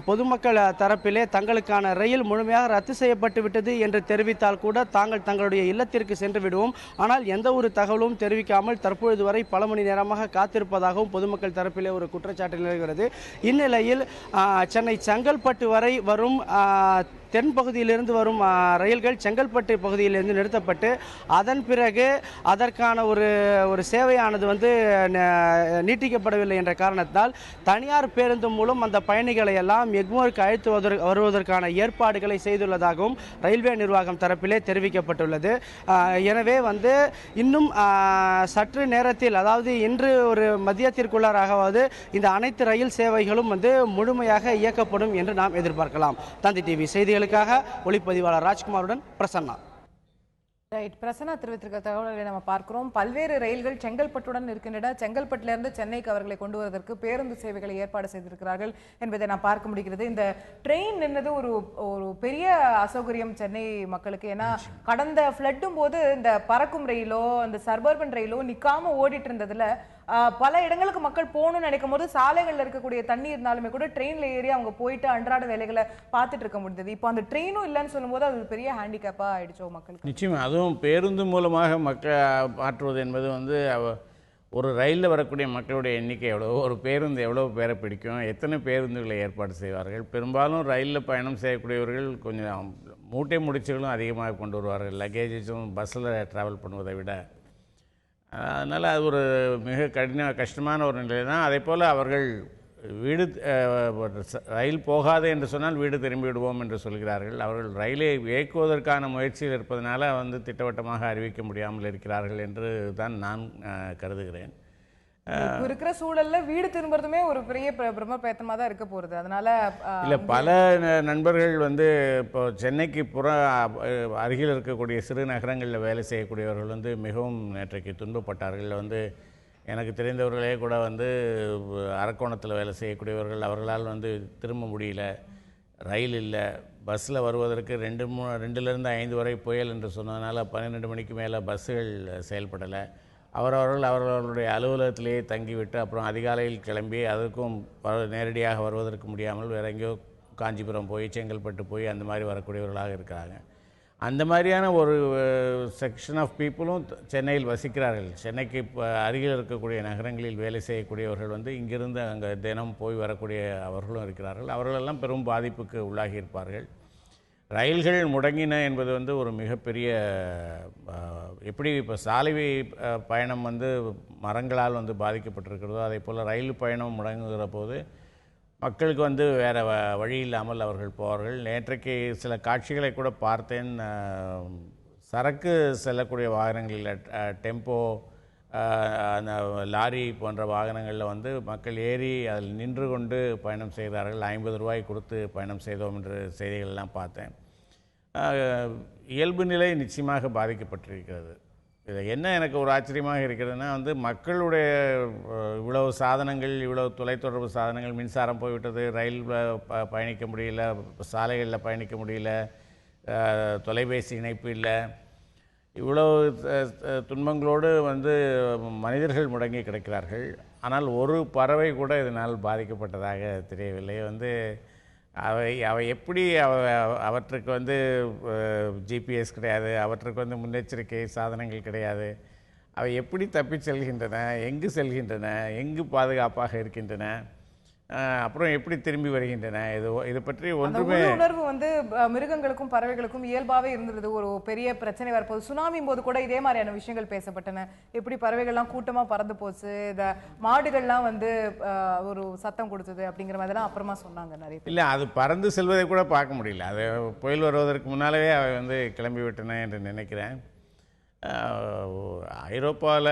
பொதுமக்கள் தரப்பிலே தங்களுக்கான ரயில் முழுமையாக ரத்து செய்யப்பட்டு விட்டது என்று தெரிவித்தால் கூட தாங்கள் தங்களுடைய இல்லத்திற்கு சென்று விடுவோம், ஆனால் எந்த ஒரு தகவலும் தெரிவிக்காமல் தற்பொழுது வரை பல மணி நேரமாக காத்திருப்பதாகவும் பொதுமக்கள் தரப்பிலே ஒரு குற்றச்சாட்டு நிலவுகிறது. இந்நிலையில் சென்னை செங்கல்பட்டு வரை வரும் தென் பகுதியிலிருந்து வரும் ரயில்கள் செங்கல்பட்டு பகுதியிலிருந்து நிறுத்தப்பட்டு அதன் பிறகு அதற்கான ஒரு சேவையானது வந்து நீட்டிக்கப்படவில்லை என்ற காரணத்தால் தனியார் பேருந்து மூலம் அந்த பயணிகளை எல்லாம் எக்மோருக்கு அழைத்து வருவதற்கான ஏற்பாடுகளை செய்துள்ளதாகவும் ரயில்வே நிர்வாகம் தரப்பிலே தெரிவிக்கப்பட்டுள்ளது. எனவே வந்து இன்னும் சற்று நேரத்தில், அதாவது இன்று ஒரு மதியத்திற்குள்ளாராகவாவது இந்த அனைத்து ரயில் சேவைகளும் வந்து முழுமையாக இயக்கப்படும் என்று நாம் எதிர்பார்க்கலாம். தந்தி டிவி செய்திகளுக்காக ஒளிப்பதிவாளர் ராஜ்குமாருடன் பிரசன்னா. ரைட், பிரசன்னா தெரிவித்திருக்க தகவல்களை நம்ம பார்க்கிறோம். பல்வேறு ரயில்கள் செங்கல்பட்டுடன் இருக்கின்றன. செங்கல்பட்டிலிருந்து சென்னைக்கு அவர்களை கொண்டு வருவதற்கு பேருந்து சேவைகளை ஏற்பாடு செய்திருக்கிறார்கள் என்பதை நான் பார்க்க முடிகிறது. இந்த ட்ரெயின் நின்னது ஒரு பெரிய அசௌகரியம் சென்னை மக்களுக்கு. ஏன்னா கடந்த ஃப்ளட்டும் போது இந்த பறக்கும் ரயிலோ இந்த சர்பர்பன் ரயிலோ நிக்காம ஓடிட்டு இருந்ததுல பல இடங்களுக்கு மக்கள் போகணும்னு நினைக்கும் போது சாலைகள்ல இருக்கக்கூடிய தண்ணி இருந்தாலுமே கூட ட்ரெயின்ல ஏறி அவங்க போயிட்டு அன்றாட வேலைகளை பார்த்துட்டு இருக்க முடியுது. இப்போ அந்த ட்ரெயினும் இல்லைன்னு சொல்லும்போது அது பெரிய ஹேண்டிகேப்பா ஆயிடுச்சோ மக்களுக்கு. நிச்சயமா, அதுவும் பேருந்து மூலமாக மாற்றுவது என்பது வந்து ஒரு ரயிலில் வரக்கூடிய மக்களுடைய எண்ணிக்கை எவ்வளோ, ஒரு பேருந்து எவ்வளோ பேரை பிடிக்கும், எத்தனை பேருந்துகளை ஏற்பாடு செய்வார்கள். பெரும்பாலும் ரயிலில் பயணம் செய்யக்கூடியவர்கள் கொஞ்சம் மூட்டை முடிச்சுகளும் அதிகமாக கொண்டு வருவார்கள், லக்கேஜஸும் பஸ்ஸில் ட்ராவல் பண்ணுவதை விட. அதனால் அது ஒரு மிக கஷ்டமான ஒரு நிலை தான். அதே போல் அவர்கள் வீடு ரயில் போகாது என்று சொன்னால் வீடு திரும்பி விடுவோம் என்று சொல்கிறார்கள். அவர்கள் ரயிலை இயக்குவதற்கான முயற்சியில் இருப்பதனால வந்து திட்டவட்டமாக அறிவிக்க முடியாமல் இருக்கிறார்கள் என்று தான் நான் கருதுகிறேன். இருக்கிற சூழல்ல வீடு திரும்புறதுமே ஒரு பெரிய பிரம்ம பிரயத்தனமா தான் இருக்க போறது. அதனால இல்லை, பல நண்பர்கள் வந்து இப்போ சென்னைக்கு அருகில் இருக்கக்கூடிய சிறு நகரங்களில் வேலை செய்யக்கூடியவர்கள் வந்து மிகவும் நேற்றைக்கு துன்பப்பட்டார்கள். வந்து எனக்கு தெரிந்தவர்களே கூட வந்து அரக்கோணத்தில் வேலை செய்யக்கூடியவர்கள், அவர்களால் வந்து திரும்ப முடியல, ரயில் இல்லை, பஸ்ஸில் வருவதற்கு 2லிருந்து 5 வரை புயல் என்று சொன்னதுனால 12 மணிக்கு மேலே பஸ்ஸுகள் செயல்படலை. அவர்களுடைய அலுவலகத்திலேயே தங்கிவிட்டு அப்புறம் அதிகாலையில் கிளம்பி அதற்கும் நேரடியாக வருவதற்கு முடியாமல் வேற எங்கேயோ காஞ்சிபுரம் போய் செங்கல்பட்டு போய் அந்த மாதிரி வரக்கூடியவர்களாக இருக்கிறாங்க. அந்த மாதிரியான ஒரு செக்ஷன் ஆஃப் பீப்புளும் சென்னையில் வசிக்கிறார்கள். சென்னைக்கு அருகில் இருக்கக்கூடிய நகரங்களில் வேலை செய்யக்கூடியவர்கள் வந்து இங்கிருந்து அங்கே தினம் போய் வரக்கூடிய அவர்களும் இருக்கிறார்கள். அவர்களெல்லாம் பெரும் பாதிப்புக்கு உள்ளாகி இருப்பார்கள். ரயில்கள் முடங்கின என்பது வந்து ஒரு மிகப்பெரிய, எப்படி இப்போ சாலை பயணம் வந்து மரங்களால் வந்து பாதிக்கப்பட்டிருக்கிறதோ அதே போல் ரயில் பயணம் முடங்குகிற போது மக்களுக்கு வந்து வேறு வழி இல்லாமல் அவர்கள் போவார்கள். நேற்றைக்கு சில காட்சிகளை கூட பார்த்தேன். சரக்கு செல்லக்கூடிய வாகனங்களில் டெம்போ, அந்த லாரி போன்ற வாகனங்களில் வந்து மக்கள் ஏறி அதில் நின்று கொண்டு பயணம் செய்கிறார்கள். 50 ரூபாய் கொடுத்து பயணம் செய்தோம் என்று செய்திகளெல்லாம் பார்த்தேன். இயல்பு நிலை நிச்சயமாக பாதிக்கப்பட்டிருக்கிறது. இது என்ன எனக்கு ஒரு ஆச்சரியமாக இருக்கிறதுனா வந்து மக்களுடைய இவ்வளவு சாதனங்கள், இவ்வளவு தொலைத்தொடர்பு சாதனங்கள், மின்சாரம் போய்விட்டது, ரயில் பயணிக்க முடியல, சாலைகளில் பயணிக்க முடியல, தொலைபேசி இணைப்பு இல்லை, இவ்வளவு துன்பங்களோடு வந்து மனிதர்கள் முடங்கி கிடக்கிறார்கள். ஆனால் ஒரு பறவை கூட இதனால் பாதிக்கப்பட்டதாக தெரியவில்லை. வந்து அவை எப்படி அவற்றுக்கு வந்து ஜிபிஎஸ் கிடையாது, அவற்றுக்கு வந்து முன்னெச்சரிக்கை சாதனங்கள் கிடையாது. அவை எப்படி தப்பி செல்கின்றன, எங்கு செல்கின்றன, எங்கு பாதுகாப்பாக இருக்கின்றன, அப்புறம் எப்படி திரும்பி வருகின்றன, இது பற்றி ஒன்றுமே உணர்வு வந்து மிருகங்களுக்கும் பறவைகளுக்கும் இயல்பாகவே இருந்தது. ஒரு பெரிய பிரச்சனை வரப்போது சுனாமி போது கூட இதே மாதிரியான விஷயங்கள் பேசப்பட்டன. எப்படி பறவைகள்லாம் கூட்டமா பறந்து போச்சு, இந்த மாடுகள்லாம் வந்து ஒரு சத்தம் கொடுத்தது அப்படிங்கிற மாதிரிலாம் அப்புறமா சொன்னாங்க நிறைய. இல்லை, அது பறந்து செல்வதை கூட பார்க்க முடியல. அது புயல் வருவதற்கு முன்னாலே அவை வந்து கிளம்பி விட்டன என்று நினைக்கிறேன். ஐரோப்பாவில்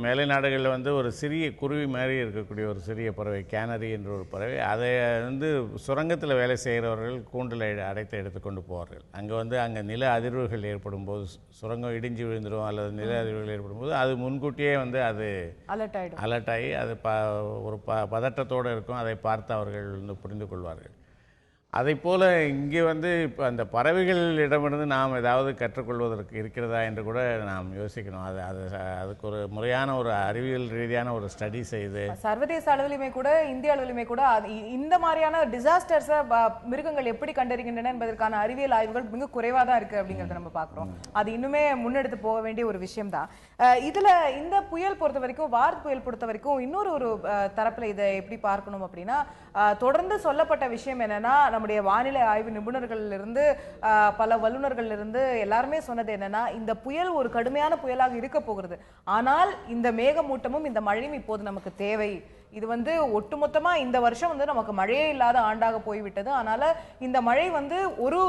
மேலை நாடுகளில் வந்து ஒரு சிறிய குருவி மாதிரி இருக்கக்கூடிய ஒரு சிறிய பறவை, கேனரி என்ற ஒரு பறவை, அதை வந்து சுரங்கத்தில் வேலை செய்கிறவர்கள் கூண்டில் அடைத்து எடுத்துக்கொண்டு போவார்கள். அங்கே நில அதிர்வுகள் ஏற்படும் போது, சுரங்கம் இடிஞ்சு விழுந்துடும் அல்லது நில அதிர்வுகள் ஏற்படும் போது அது முன்கூட்டியே வந்து அது அலர்ட் ஆகி அது ஒரு பதட்டத்தோடு இருக்கும். அதை பார்த்து அவர்கள் வந்து புரிந்து கொள்வார்கள். அதை போல் இங்கே வந்து இப்போ அந்த பறவைகளிடமிருந்து நாம் ஏதாவது கற்றுக்கொள்வதற்கு இருக்கிறதா என்று கூட நாம் யோசிக்கணும். அதுக்கு ஒரு முறையான ஒரு அறிவியல் ரீதியான ஒரு ஸ்டடி செய்து சர்வதேச அளவிலுமே கூட இந்திய அளவிலுமே கூட இந்த மாதிரியான டிசாஸ்டர்ஸை மிருகங்கள் எப்படி கண்டறிகின்றன என்பதற்கான அறிவியல் ஆய்வுகள் மிக குறைவாக தான் இருக்குது அப்படிங்கிறத நம்ம பார்க்குறோம். அது இன்னுமே முன்னெடுத்து போக வேண்டிய ஒரு விஷயம் தான். இதில் இந்த புயல் பொறுத்த வரைக்கும், வார்த் புயல் பொறுத்த வரைக்கும் இன்னொரு தரப்பில் இதை எப்படி பார்க்கணும் அப்படின்னா, தொடர்ந்து சொல்லப்பட்ட விஷயம் என்னன்னா, நம்முடைய வானிலை ஆய்வு நிபுணர்களிலிருந்து பல வல்லுநர்களிலிருந்து எல்லாருமே சொன்னது என்னன்னா, இந்த புயல் ஒரு கடுமையான புயலாக இருக்க போகிறது. ஆனால் இந்த மேகமூட்டமும் இந்த மழையும் இப்போது நமக்கு தேவை. இது வந்து ஒட்டுமொத்தமா இந்த வருஷம் வந்து நமக்கு மழையே இல்லாத ஆண்டாக போய்விட்டது. அதனால இந்த மழை வந்து ஒரு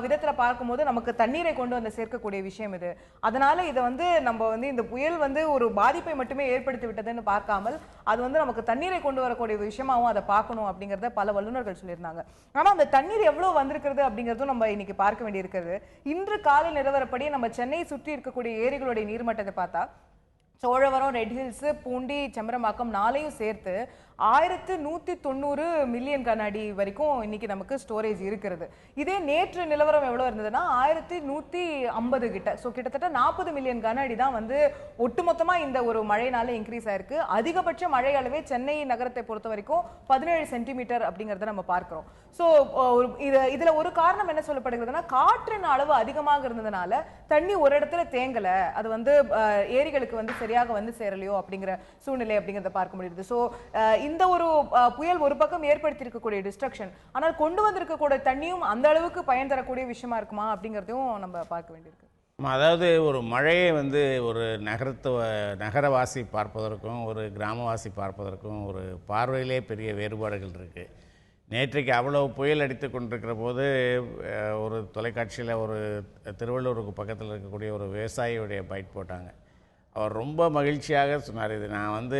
விதத்துல பார்க்கும்போது நமக்கு தண்ணீரை கொண்டு வந்து சேர்க்கக்கூடிய விஷயம் இது. அதனால இதை வந்து நம்ம வந்து இந்த புயல் வந்து ஒரு பாதிப்பை மட்டுமே ஏற்படுத்தி விட்டதுன்னு பார்க்காமல் அது வந்து நமக்கு தண்ணீரை கொண்டு வரக்கூடிய விஷயமாவும் அதை பார்க்கணும் அப்படிங்கறத பல வல்லுநர்கள் சொல்லியிருந்தாங்க. ஆனா அந்த தண்ணீர் எவ்வளவு வந்திருக்கிறது அப்படிங்கறதும் நம்ம இன்னைக்கு பார்க்க வேண்டியிருக்கிறது. இன்று காலை நிலவரப்படி நம்ம சென்னை சுற்றி இருக்கக்கூடிய ஏரிகளுடைய நீர்மட்டத்தை பார்த்தா சோழவரம், ரெட் ஹில்ஸ், பூண்டி, செம்பரம்பாக்கம் 4ஐயும் சேர்த்து 1190 மில்லியன் கன அடி வரைக்கும் இன்னைக்கு நமக்கு ஸ்டோரேஜ் இருக்கிறது. இதே நேற்று நிலவரம் எவ்வளவு இருந்ததுன்னா 1150 கிட்ட. ஸோ கிட்டத்தட்ட 40 மில்லியன் கன அடி தான் வந்து ஒட்டுமொத்தமா இந்த ஒரு மழைனால இன்க்ரீஸ் ஆயிருக்கு. அதிகபட்ச மழை அளவே சென்னை நகரத்தை பொறுத்த வரைக்கும் 17 சென்டிமீட்டர் அப்படிங்கறத நம்ம பார்க்கிறோம். ஸோ இதுல ஒரு காரணம் என்ன சொல்லப்படுகிறதுனா, காற்றின் அளவு அதிகமாக இருந்ததுனால தண்ணி ஒரு இடத்துல தேங்கல, அது வந்து ஏரிகளுக்கு வந்து சரியாக வந்து சேரலையோ அப்படிங்கிற சூழ்நிலை அப்படிங்கறத பார்க்க முடியுது. ஸோ இந்த ஒரு புயல் ஒரு பக்கம் ஏற்படுத்தி இருக்கக்கூடிய டிஸ்ட்ரக்ஷன், ஆனால் கொண்டு வந்திருக்கக்கூடிய தண்ணியும் அந்த அளவுக்கு பயன் தரக்கூடிய விஷயமா இருக்குமா அப்படிங்கறதையும் நம்ம பார்க்க வேண்டியிருக்கு. அதாவது ஒரு மழையை வந்து ஒரு நகரவாசி பார்ப்பதற்கும் ஒரு கிராமவாசி பார்ப்பதற்கும் ஒரு பார்வையிலே பெரிய வேறுபாடுகள் இருக்குது. நேற்றைக்கு அவ்வளவு புயல் அடித்து கொண்டிருக்கிற போது ஒரு தொலைக்காட்சியில் ஒரு திருவள்ளூருக்கு பக்கத்தில் இருக்கக்கூடிய ஒரு விவசாயியுடைய பைட் போட்டாங்க. அவர் ரொம்ப மகிழ்ச்சியாக சொன்னார், இது நான் வந்து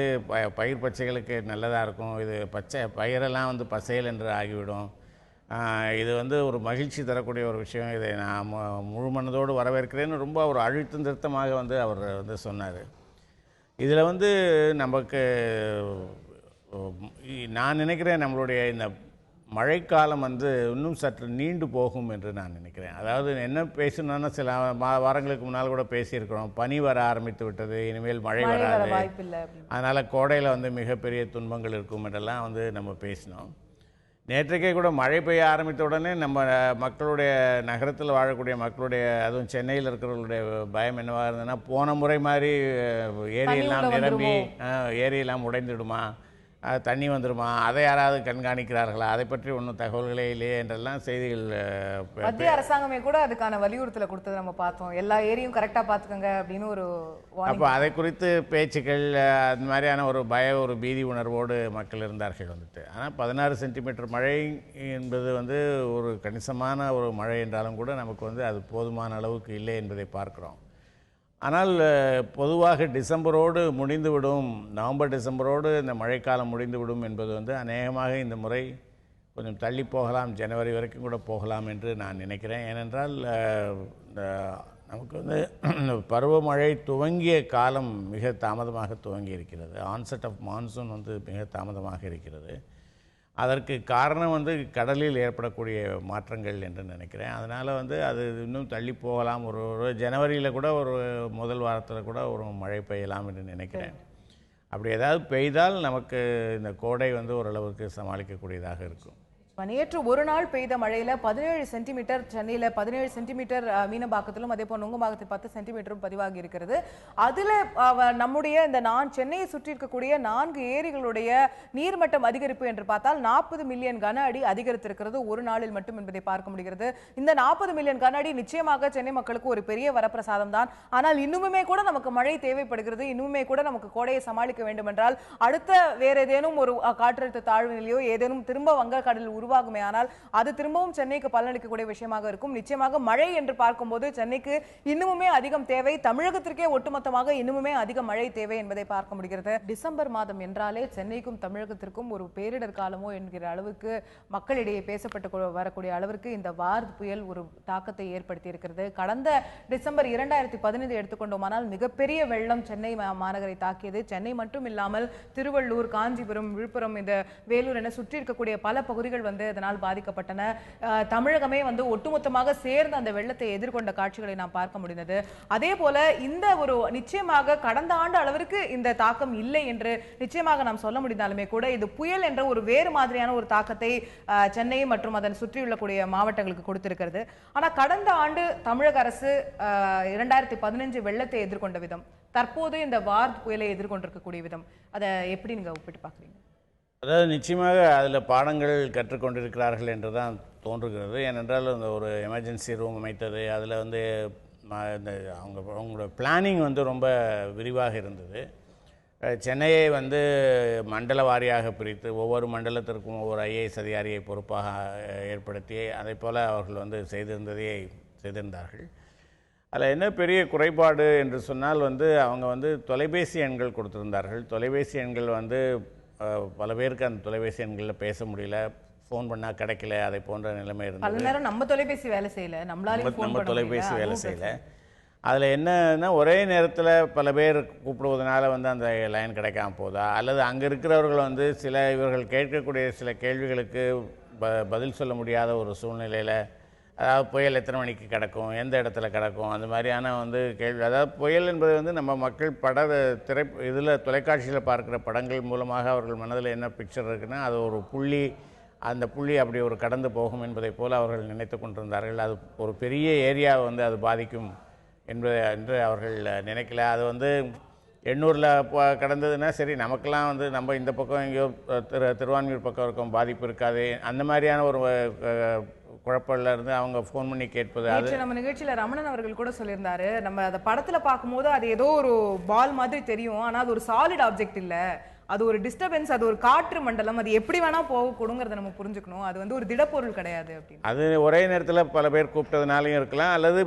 பயிர் பச்சைகளுக்கு நல்லதாக இருக்கும், இது பயிரெல்லாம் வந்து பசையல் என்று ஆகிவிடும், இது வந்து ஒரு மகிழ்ச்சி தரக்கூடிய ஒரு விஷயம், இதை நான் முழு மனதோடு வரவேற்கிறேன்னு ரொம்ப ஒரு அழுத்தம் திருத்தமாக வந்து அவர் வந்து சொன்னார். இதில் வந்து நமக்கு நான் நினைக்கிறேன் நம்மளுடைய இந்த மழைக்காலம் வந்து இன்னும் சற்று நீண்டு போகும் என்று நான் நினைக்கிறேன். அதாவது என்ன பேசணும்னா, சில வாரங்களுக்கு முன்னால் கூட பேசியிருக்கிறோம், பனி வர ஆரம்பித்து விட்டது, இனிமேல் மழை வராது, அதனால் கோடையில் வந்து மிகப்பெரிய துன்பங்கள் இருக்கும் என்றெல்லாம் வந்து நம்ம பேசினோம். நேற்றைக்கே கூட மழை பெய்ய ஆரம்பித்த உடனே நம்ம மக்களுடைய நகரத்தில் வாழக்கூடிய மக்களுடைய, அதுவும் சென்னையில் இருக்கிறவங்களுடைய பயம் என்னவாக இருந்ததுன்னா, போன முறை மாதிரி ஏரியெல்லாம் நிரம்பி ஏரியெல்லாம் உடைந்துடுமா, தண்ணி வந்துடுமா, அதை யாராவது கண்காணிக்கிறார்களா, அதை பற்றி ஒன்றும் தகவல்களே இல்லையே என்றெல்லாம் செய்திகள். மத்திய அரசாங்கமே கூட அதுக்கான வலியுறுத்தலை கொடுத்தது நம்ம பார்த்தோம், எல்லா ஏரியும் கரெக்டாக பார்த்துக்கோங்க அப்படின்னு ஒரு. அப்போ அதை குறித்து பேச்சுக்கள் அந்த மாதிரியான ஒரு பீதி உணர்வோடு மக்கள் இருந்தார்கள் வந்துட்டு. ஆனால் 16 சென்டிமீட்டர் மழை என்பது வந்து ஒரு கணிசமான ஒரு மழை என்றாலும் கூட நமக்கு வந்து அது போதுமான அளவுக்கு இல்லை என்பதை பார்க்குறோம். ஆனால் பொதுவாக டிசம்பரோடு முடிந்துவிடும், நவம்பர் டிசம்பரோடு இந்த மழைக்காலம் முடிந்துவிடும் என்பது வந்து அநேகமாக இந்த முறை கொஞ்சம் தள்ளி போகலாம், ஜனவரி வரைக்கும் கூட போகலாம் என்று நான் நினைக்கிறேன். ஏனென்றால் நமக்கு வந்து பருவமழை துவங்கிய காலம் மிக தாமதமாக துவங்கி இருக்கிறது. ஆன்செட் ஆஃப் மான்சூன் வந்து மிக தாமதமாக இருக்கிறது. அதற்கு காரணம் வந்து கடலில் ஏற்படக்கூடிய மாற்றங்கள் என்று நினைக்கிறேன். அதனால் வந்து அது இன்னும் தள்ளி போகலாம், ஒரு ஜனவரியில் கூட ஒரு முதல் வாரத்தில் கூட ஒரு மழை பெய்யலாம் என்று நினைக்கிறேன். அப்படி ஏதாவது பெய்தால் நமக்கு இந்த கோடை வந்து ஓரளவுக்கு சமாளிக்கக்கூடியதாக இருக்கும். நேற்று ஒரு நாள் பெய்த மழையில 17 சென்டிமீட்டர் சென்னையில, 17 சென்டிமீட்டர் மீனம்பாக்கத்திலும், அதே போல் நுங்கம்பாக்கத்தில் 10 சென்டிமீட்டரும் பதிவாகி இருக்கிறது. அதுல நம்முடைய இந்த சென்னையை சுற்றி இருக்கக்கூடிய 4 ஏரிகளுடைய நீர்மட்டம் அதிகரிப்பு என்று பார்த்தால் 40 மில்லியன் கன அடி அதிகரித்திருக்கிறது ஒரு நாளில் மட்டும் என்பதை பார்க்க முடிகிறது. இந்த 40 மில்லியன் கன அடி நிச்சயமாக சென்னை மக்களுக்கு ஒரு பெரிய வரப்பிரசாதம் தான். ஆனால் இன்னுமே கூட நமக்கு மழை தேவைப்படுகிறது. இன்னுமே கூட நமக்கு கோடையை சமாளிக்க வேண்டும் என்றால் அடுத்த வேற ஏதேனும் ஒரு காற்றழுத்த தாழ்வு நிலையோ ஏதேனும் திரும்ப வங்கக்கடலில் உருவாகுமே ஆனால் அது திரும்பவும் சென்னைக்கு பலனளிக்கக்கூடிய விஷயமாக இருக்கும். நிச்சயமாக மழை என்று பார்க்கும்போது சென்னைக்கு இன்னுமே அதிகம் தேவை, தமிழகத்திற்கே ஒட்டுமொத்தமாக இன்னுமே அதிக மழை தேவை என்பதை பார்க்க முடிகிறது. டிசம்பர் மாதம் என்றாலே சென்னைக்கும் தமிழகத்திற்கும் ஒரு பேரிடர் காலமோ என்கிற அளவுக்கு மக்களிடையே பேசப்பட்டு வரக்கூடிய அளவிற்கு இந்த வார்த் புயல் ஒரு தாக்கத்தை ஏற்படுத்தி இருக்கிறது. கடந்த டிசம்பர் 2015 எடுத்துக்கொண்டோமானால் மிகப்பெரிய வெள்ளம் சென்னை மாநகரை தாக்கியது. சென்னை மட்டும் இல்லாமல் திருவள்ளூர், காஞ்சிபுரம், விழுப்புரம், இந்த வேலூர் என சுற்றி இருக்கக்கூடிய பல பகுதிகள் வந்து அதனால் பாதிக்கப்பட்டன. தமிழகமே வந்து ஒட்டுமொத்தமாக சேர்ந்து அந்த வெள்ளத்தை எதிர்கொண்ட காட்சிகளை நாம் பார்க்க முடிந்தது. அதே போல இந்த ஒரு நிச்சயமாக கடந்த ஆண்டு அளவிற்கு இந்த தாக்கம் இல்லை என்று நிச்சயமாக நாம் சொல்ல முடிந்தாலுமே கூட இது புயல் என்ற ஒரு வேறு மாதிரியான ஒரு தாக்கத்தை சென்னை மற்றும் அதன் சுற்றியுள்ள கூடிய மாவட்டங்களுக்கு கொடுத்திருக்கிறது. ஆனா கடந்த ஆண்டு தமிழக அரசு 2015 வெள்ளத்தை எதிர்கொண்ட விதம், தற்போது இந்த வார்த் புயலை எதிர்கொண்டிருக்கக்கூடிய விதம், அதை எப்படி நீங்க ஒப்பிட்டு பார்க்குறீங்க? அதாவது நிச்சயமாக அதில் பாடங்கள் கற்றுக்கொண்டிருக்கிறார்கள் என்று தான் தோன்றுகிறது. ஏனென்றால் அந்த ஒரு எமர்ஜென்சி ரூம் அமைத்தது, அதில் வந்து இந்த அவங்களோட பிளானிங் வந்து ரொம்ப விரிவாக இருந்தது. சென்னையை வந்து மண்டல வாரியாக பிரித்து ஒவ்வொரு மண்டலத்திற்கும் ஒவ்வொரு ஐஏஎஸ் அதிகாரியை பொறுப்பாக ஏற்படுத்தி அதை போல் அவர்கள் வந்து செய்திருந்தார்கள். அதில் என்ன பெரிய குறைபாடு என்று சொன்னால் வந்து அவங்க வந்து தொலைபேசி எண்கள் கொடுத்திருந்தார்கள். தொலைபேசி எண்கள் வந்து பல பேருக்கு அந்த தொலைபேசி எண்களில் பேச முடியல, ஃபோன் பண்ணால் கிடைக்கல, அதை போன்ற நிலைமை இருந்தது. பல நேரம் நம்ம தொலைபேசி வேலை செய்யல, நம்ம தொலைபேசி வேலை செய்யலை. அதில் என்னன்னா ஒரே நேரத்தில் பல பேர் கூப்பிடுவதனால வந்து அந்த லைன் கிடைக்காம போதா, அல்லது அங்கே இருக்கிறவர்கள் வந்து இவர்கள் கேட்கக்கூடிய சில கேள்விகளுக்கு பதில் சொல்ல முடியாத ஒரு சூழ்நிலையில், அதாவது புயல் எத்தனை மணிக்கு கிடக்கும், எந்த இடத்துல கிடக்கும், அந்த மாதிரியான வந்து கேள்வி. அதாவது புயல் என்பது வந்து நம்ம மக்கள் இதில் தொலைக்காட்சியில் பார்க்குற படங்கள் மூலமாக அவர்கள் மனதில் என்ன பிக்சர் இருக்குன்னா அது ஒரு புள்ளி, அந்த புள்ளி அப்படி ஒரு கடந்து போகும் என்பதை போல் அவர்கள் நினைத்து கொண்டிருந்தார்கள். அது ஒரு பெரிய ஏரியாவை வந்து அது பாதிக்கும் என்று அவர்கள் நினைக்கல. அது வந்து 800 கடந்ததுன்னா சரி, நமக்கெல்லாம் வந்து நம்ம இந்த பக்கம் எங்கேயோ திருவான்மியூர் பக்கம் இருக்கும், பாதிப்பு இருக்காது, அந்த மாதிரியான ஒரு குழப்பம்ல இருந்து அவங்க ஃபோன் பண்ணி கேட்பது. அது நம்ம நிகழ்ச்சியில் ரமணன் அவர்கள் கூட சொல்லியிருந்தாரு, நம்ம அதை படத்தில் பார்க்கும்போது அது ஏதோ ஒரு பால் மாதிரி தெரியும், ஆனால் அது ஒரு சாலிட் ஆப்ஜெக்ட் இல்லை, அது ஒரு டிஸ்டர்பன்ஸ், அது ஒரு காற்று மண்டலம், அது எப்படி வேணா போகக்கூடுங்கிறத நம்ம புரிஞ்சுக்கணும், அது வந்து ஒரு திடப்பொருள் கிடையாது அப்படின்னு. அது ஒரே நேரத்தில் பல பேர் கூப்பிட்டதுனாலையும் இருக்கலாம், அல்லது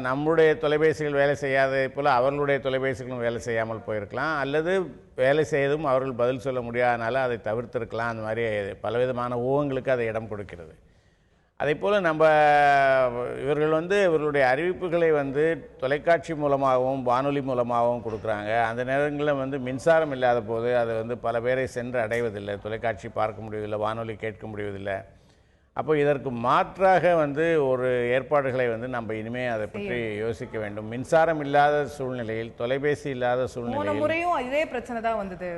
நம்முடைய தொலைபேசிகள் வேலை செய்யாத போல் அவர்களுடைய தொலைபேசிகளும் வேலை செய்யாமல் போயிருக்கலாம், அல்லது வேலை செய்யதும் அவர்கள் பதில் சொல்ல முடியாதனால அதை தவிர்த்திருக்கலாம். அந்த மாதிரி பலவிதமான ஊகங்களுக்கு அதை இடம் கொடுக்கிறது. அதே போல் இவர்கள் வந்து இவர்களுடைய அறிவிப்புகளை வந்து தொலைக்காட்சி மூலமாகவும் வானொலி மூலமாகவும் கொடுக்குறாங்க. அந்த நேரங்களில் வந்து மின்சாரம் இல்லாத போது அது வந்து பல பேரை சென்று அடைவதில்லை, தொலைக்காட்சி பார்க்க முடிவதில்லை, வானொலி கேட்க முடிவதில்லை. அப்போ இதற்கு மாற்றாக வந்து ஒரு ஏற்பாடுகளை வந்து நம்ம இனிமேல் அதை பற்றி யோசிக்க வேண்டும். மின்சாரம் இல்லாத சூழ்நிலையில், தொலைபேசி இல்லாத சூழ்நிலையில் முறையும் இதே பிரச்சனை தான் வந்தது.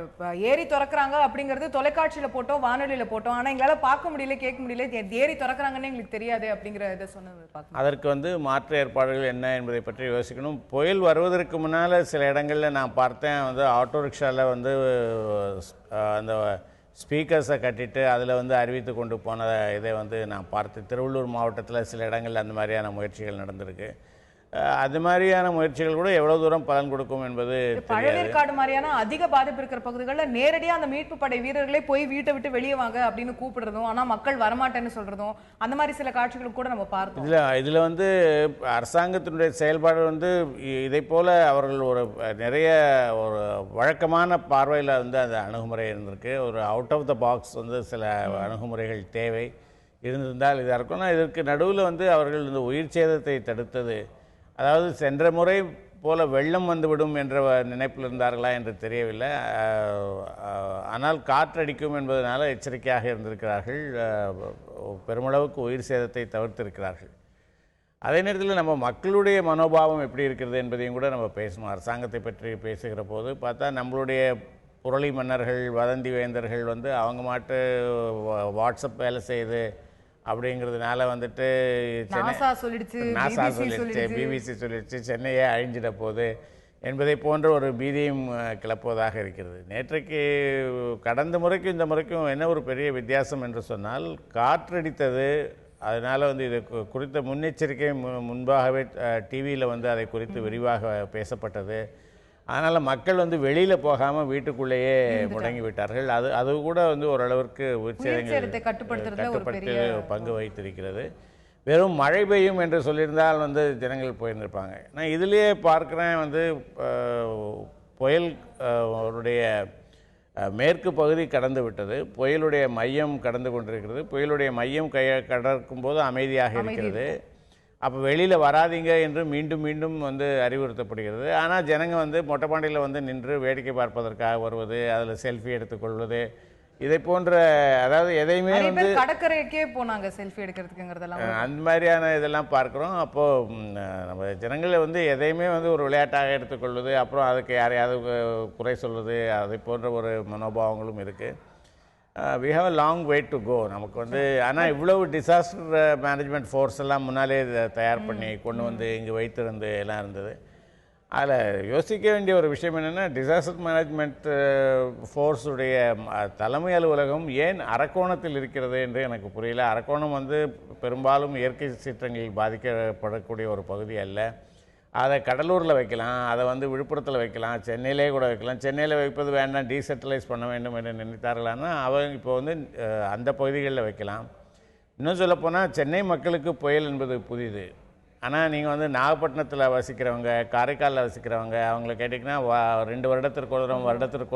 ஏரி திறக்கிறாங்க அப்படிங்கிறது தொலைக்காட்சியில போட்டோம், வானொலியில போட்டோம், ஆனா எங்களால பார்க்க முடியல, கேட்க முடியல, ஏரி திறக்கிறாங்கன்னு எங்களுக்கு தெரியாது அப்படிங்கிற இதை சொன்னது. அதற்கு வந்து மாற்று ஏற்பாடுகள் என்ன என்பதை பற்றி யோசிக்கணும். புயல் வருவதற்கு முன்னால் சில இடங்களில் நான் பார்த்தேன், வந்து ஆட்டோ ரிக்ஷாவில் வந்து அந்த ஸ்பீக்கர்ஸை கட்டிட்டு அதில் வந்து அறிவித்து கொண்டு போன இதை வந்து நான் பார்த்து திருவள்ளூர் மாவட்டத்தில் சில இடங்களில் அந்த மாதிரியான முயற்சிகள் நடந்திருக்கு. அது மாதிரியான முயற்சிகள் கூட எவ்வளவு தூரம் பலன் கொடுக்கும் என்பது பழவேற்காடு மாதிரியான அதிக பாதிப்பு இருக்கிற பகுதிகளில் நேரடியாக அந்த மீட்பு படை வீரர்களே போய் வீட்டை விட்டு வெளியே வாங்க அப்படின்னு கூப்பிடுறதும், ஆனால் மக்கள் வரமாட்டேன்னு சொல்றதும், அந்த மாதிரி சில காட்சிகள் கூட நம்ம பார்த்தோம். இதில் வந்து அரசாங்கத்தினுடைய செயல்பாடு வந்து இதை போல அவர்கள் நிறைய ஒரு வழக்கமான பார்வையில் வந்து அந்த அணுகுமுறை இருந்திருக்கு. ஒரு அவுட் ஆஃப் த பாக்ஸ் வந்து சில அணுகுமுறைகள் தேவை இருந்திருந்தால் இதாக இருக்கும். இதற்கு நடுவில் வந்து அவர்கள் இந்த உயிர் சேதத்தை தடுத்தது, அதாவது சென்ற முறை போல வெள்ளம் வந்துவிடும் என்ற நினைப்பில் இருந்தார்களா என்று தெரியவில்லை. ஆனால் காற்றடிக்கும் என்பதனால எச்சரிக்கையாக இருந்திருக்கிறார்கள், பெருமளவுக்கு உயிர் சேதத்தை தவிர்த்திருக்கிறார்கள். அதே நேரத்தில் நம்ம மக்களுடைய மனோபாவம் எப்படி இருக்கிறது என்பதையும் கூட நம்ம பேசணும். அரசாங்கத்தை பற்றி பேசுகிற போது பார்த்தா நம்மளுடைய புரளி மன்னர்கள், வதந்தி வேந்தர்கள் வந்து அவங்க மாட்டு வாட்ஸ்அப் வேலை செய்யுது அப்படிங்கிறதுனால வந்துட்டு நாசா சொல்லிடுச்சு, பிபிசி சொல்லிடுச்சு, சென்னையே அழிஞ்சிட போகுது என்பதை போன்ற ஒரு பீதியும் கிளப்புவதாக இருக்கிறது. நேற்றைக்கு கடந்த முறைக்கும் இந்த முறைக்கும் என்ன ஒரு பெரிய வித்தியாசம் என்று சொன்னால், காற்றடித்தது, அதனால் வந்து இது குறித்த முன்னெச்சரிக்கை முன்பாகவே டிவியில் வந்து அதை குறித்து விரிவாக பேசப்பட்டது. அதனால் மக்கள் வந்து வெளியில் போகாமல் வீட்டுக்குள்ளேயே முடங்கி விட்டார்கள். அது கூட வந்து ஓரளவிற்கு உயிர்ச்சேதத்தை கட்டுப்படுத்த பங்கு வகித்திருக்கிறது. வெறும் மழை பெய்யும் என்று சொல்லியிருந்தால் வந்து ஜனங்கள் போயிருந்திருப்பாங்க. நான் இதிலேயே பார்க்குறேன் வந்து புயல் அவருடைய மேற்கு பகுதி கடந்து விட்டது, புயலுடைய மையம் கடந்து கொண்டிருக்கிறது. புயலுடைய மையம் கடக்கும் போது அமைதியாக இருக்கிறது. அப்போ வெளியில் வராதிங்க என்று மீண்டும் மீண்டும் வந்து அறிவுறுத்தப்படுகிறது. ஆனால் ஜனங்க வந்து மொட்டைப்பாண்டியில் வந்து நின்று வேடிக்கை பார்ப்பதற்காக வருவது, அதில் செல்ஃபி எடுத்துக்கொள்வது, இதை போன்ற, அதாவது எதையுமே வந்து கடற்கரைக்கே போனாங்க செல்ஃபி எடுக்கிறதுக்குங்கிறதெல்லாம், அந்த மாதிரியான இதெல்லாம் பார்க்குறோம். அப்போது நம்ம ஜனங்களை வந்து எதையுமே வந்து ஒரு விளையாட்டாக எடுத்துக்கொள்வது, அப்புறம் அதுக்கு யாரையாவது குறை சொல்வது, அதை போன்ற ஒரு மனோபாவங்களும் இருக்குது. We have a long way to go. நமக்கு வந்து ஆனால் இவ்வளவு டிசாஸ்டர் மேனேஜ்மெண்ட் ஃபோர்ஸ் எல்லாம் முன்னாலே தயார் பண்ணி கொண்டு வந்து இங்கே வைத்திருந்து எல்லாம் இருந்தது. அதில் யோசிக்க வேண்டிய ஒரு விஷயம் என்னென்னா, டிசாஸ்டர் மேனேஜ்மெண்ட் ஃபோர்ஸுடைய தலைமை அலுவலகம் ஏன் அரக்கோணத்தில் இருக்கிறது என்று எனக்கு புரியல. அரக்கோணம் வந்து பெரும்பாலும் இயற்கை சீற்றங்களில் பாதிக்கப்படக்கூடிய ஒரு பகுதி அல்ல. அதை கடலூரில் வைக்கலாம், அதை வந்து விழுப்புரத்தில் வைக்கலாம், சென்னையிலே கூட வைக்கலாம். சென்னையில் வைப்பது வேண்டாம், டீசென்ட்ரலைஸ் பண்ண வேண்டும் என்று நினைத்தார்களானா அவங்க இப்போ வந்து அந்த பகுதிகளில் வைக்கலாம். இன்னும் சொல்லப்போனால் சென்னை மக்களுக்கு புயல் என்பது புதிது. ஆனால் நீங்கள் வந்து நாகப்பட்டினத்தில் வசிக்கிறவங்க, காரைக்காலில் வசிக்கிறவங்க, அவங்கள கேட்டிங்கன்னா 2 வருடத்திற்கு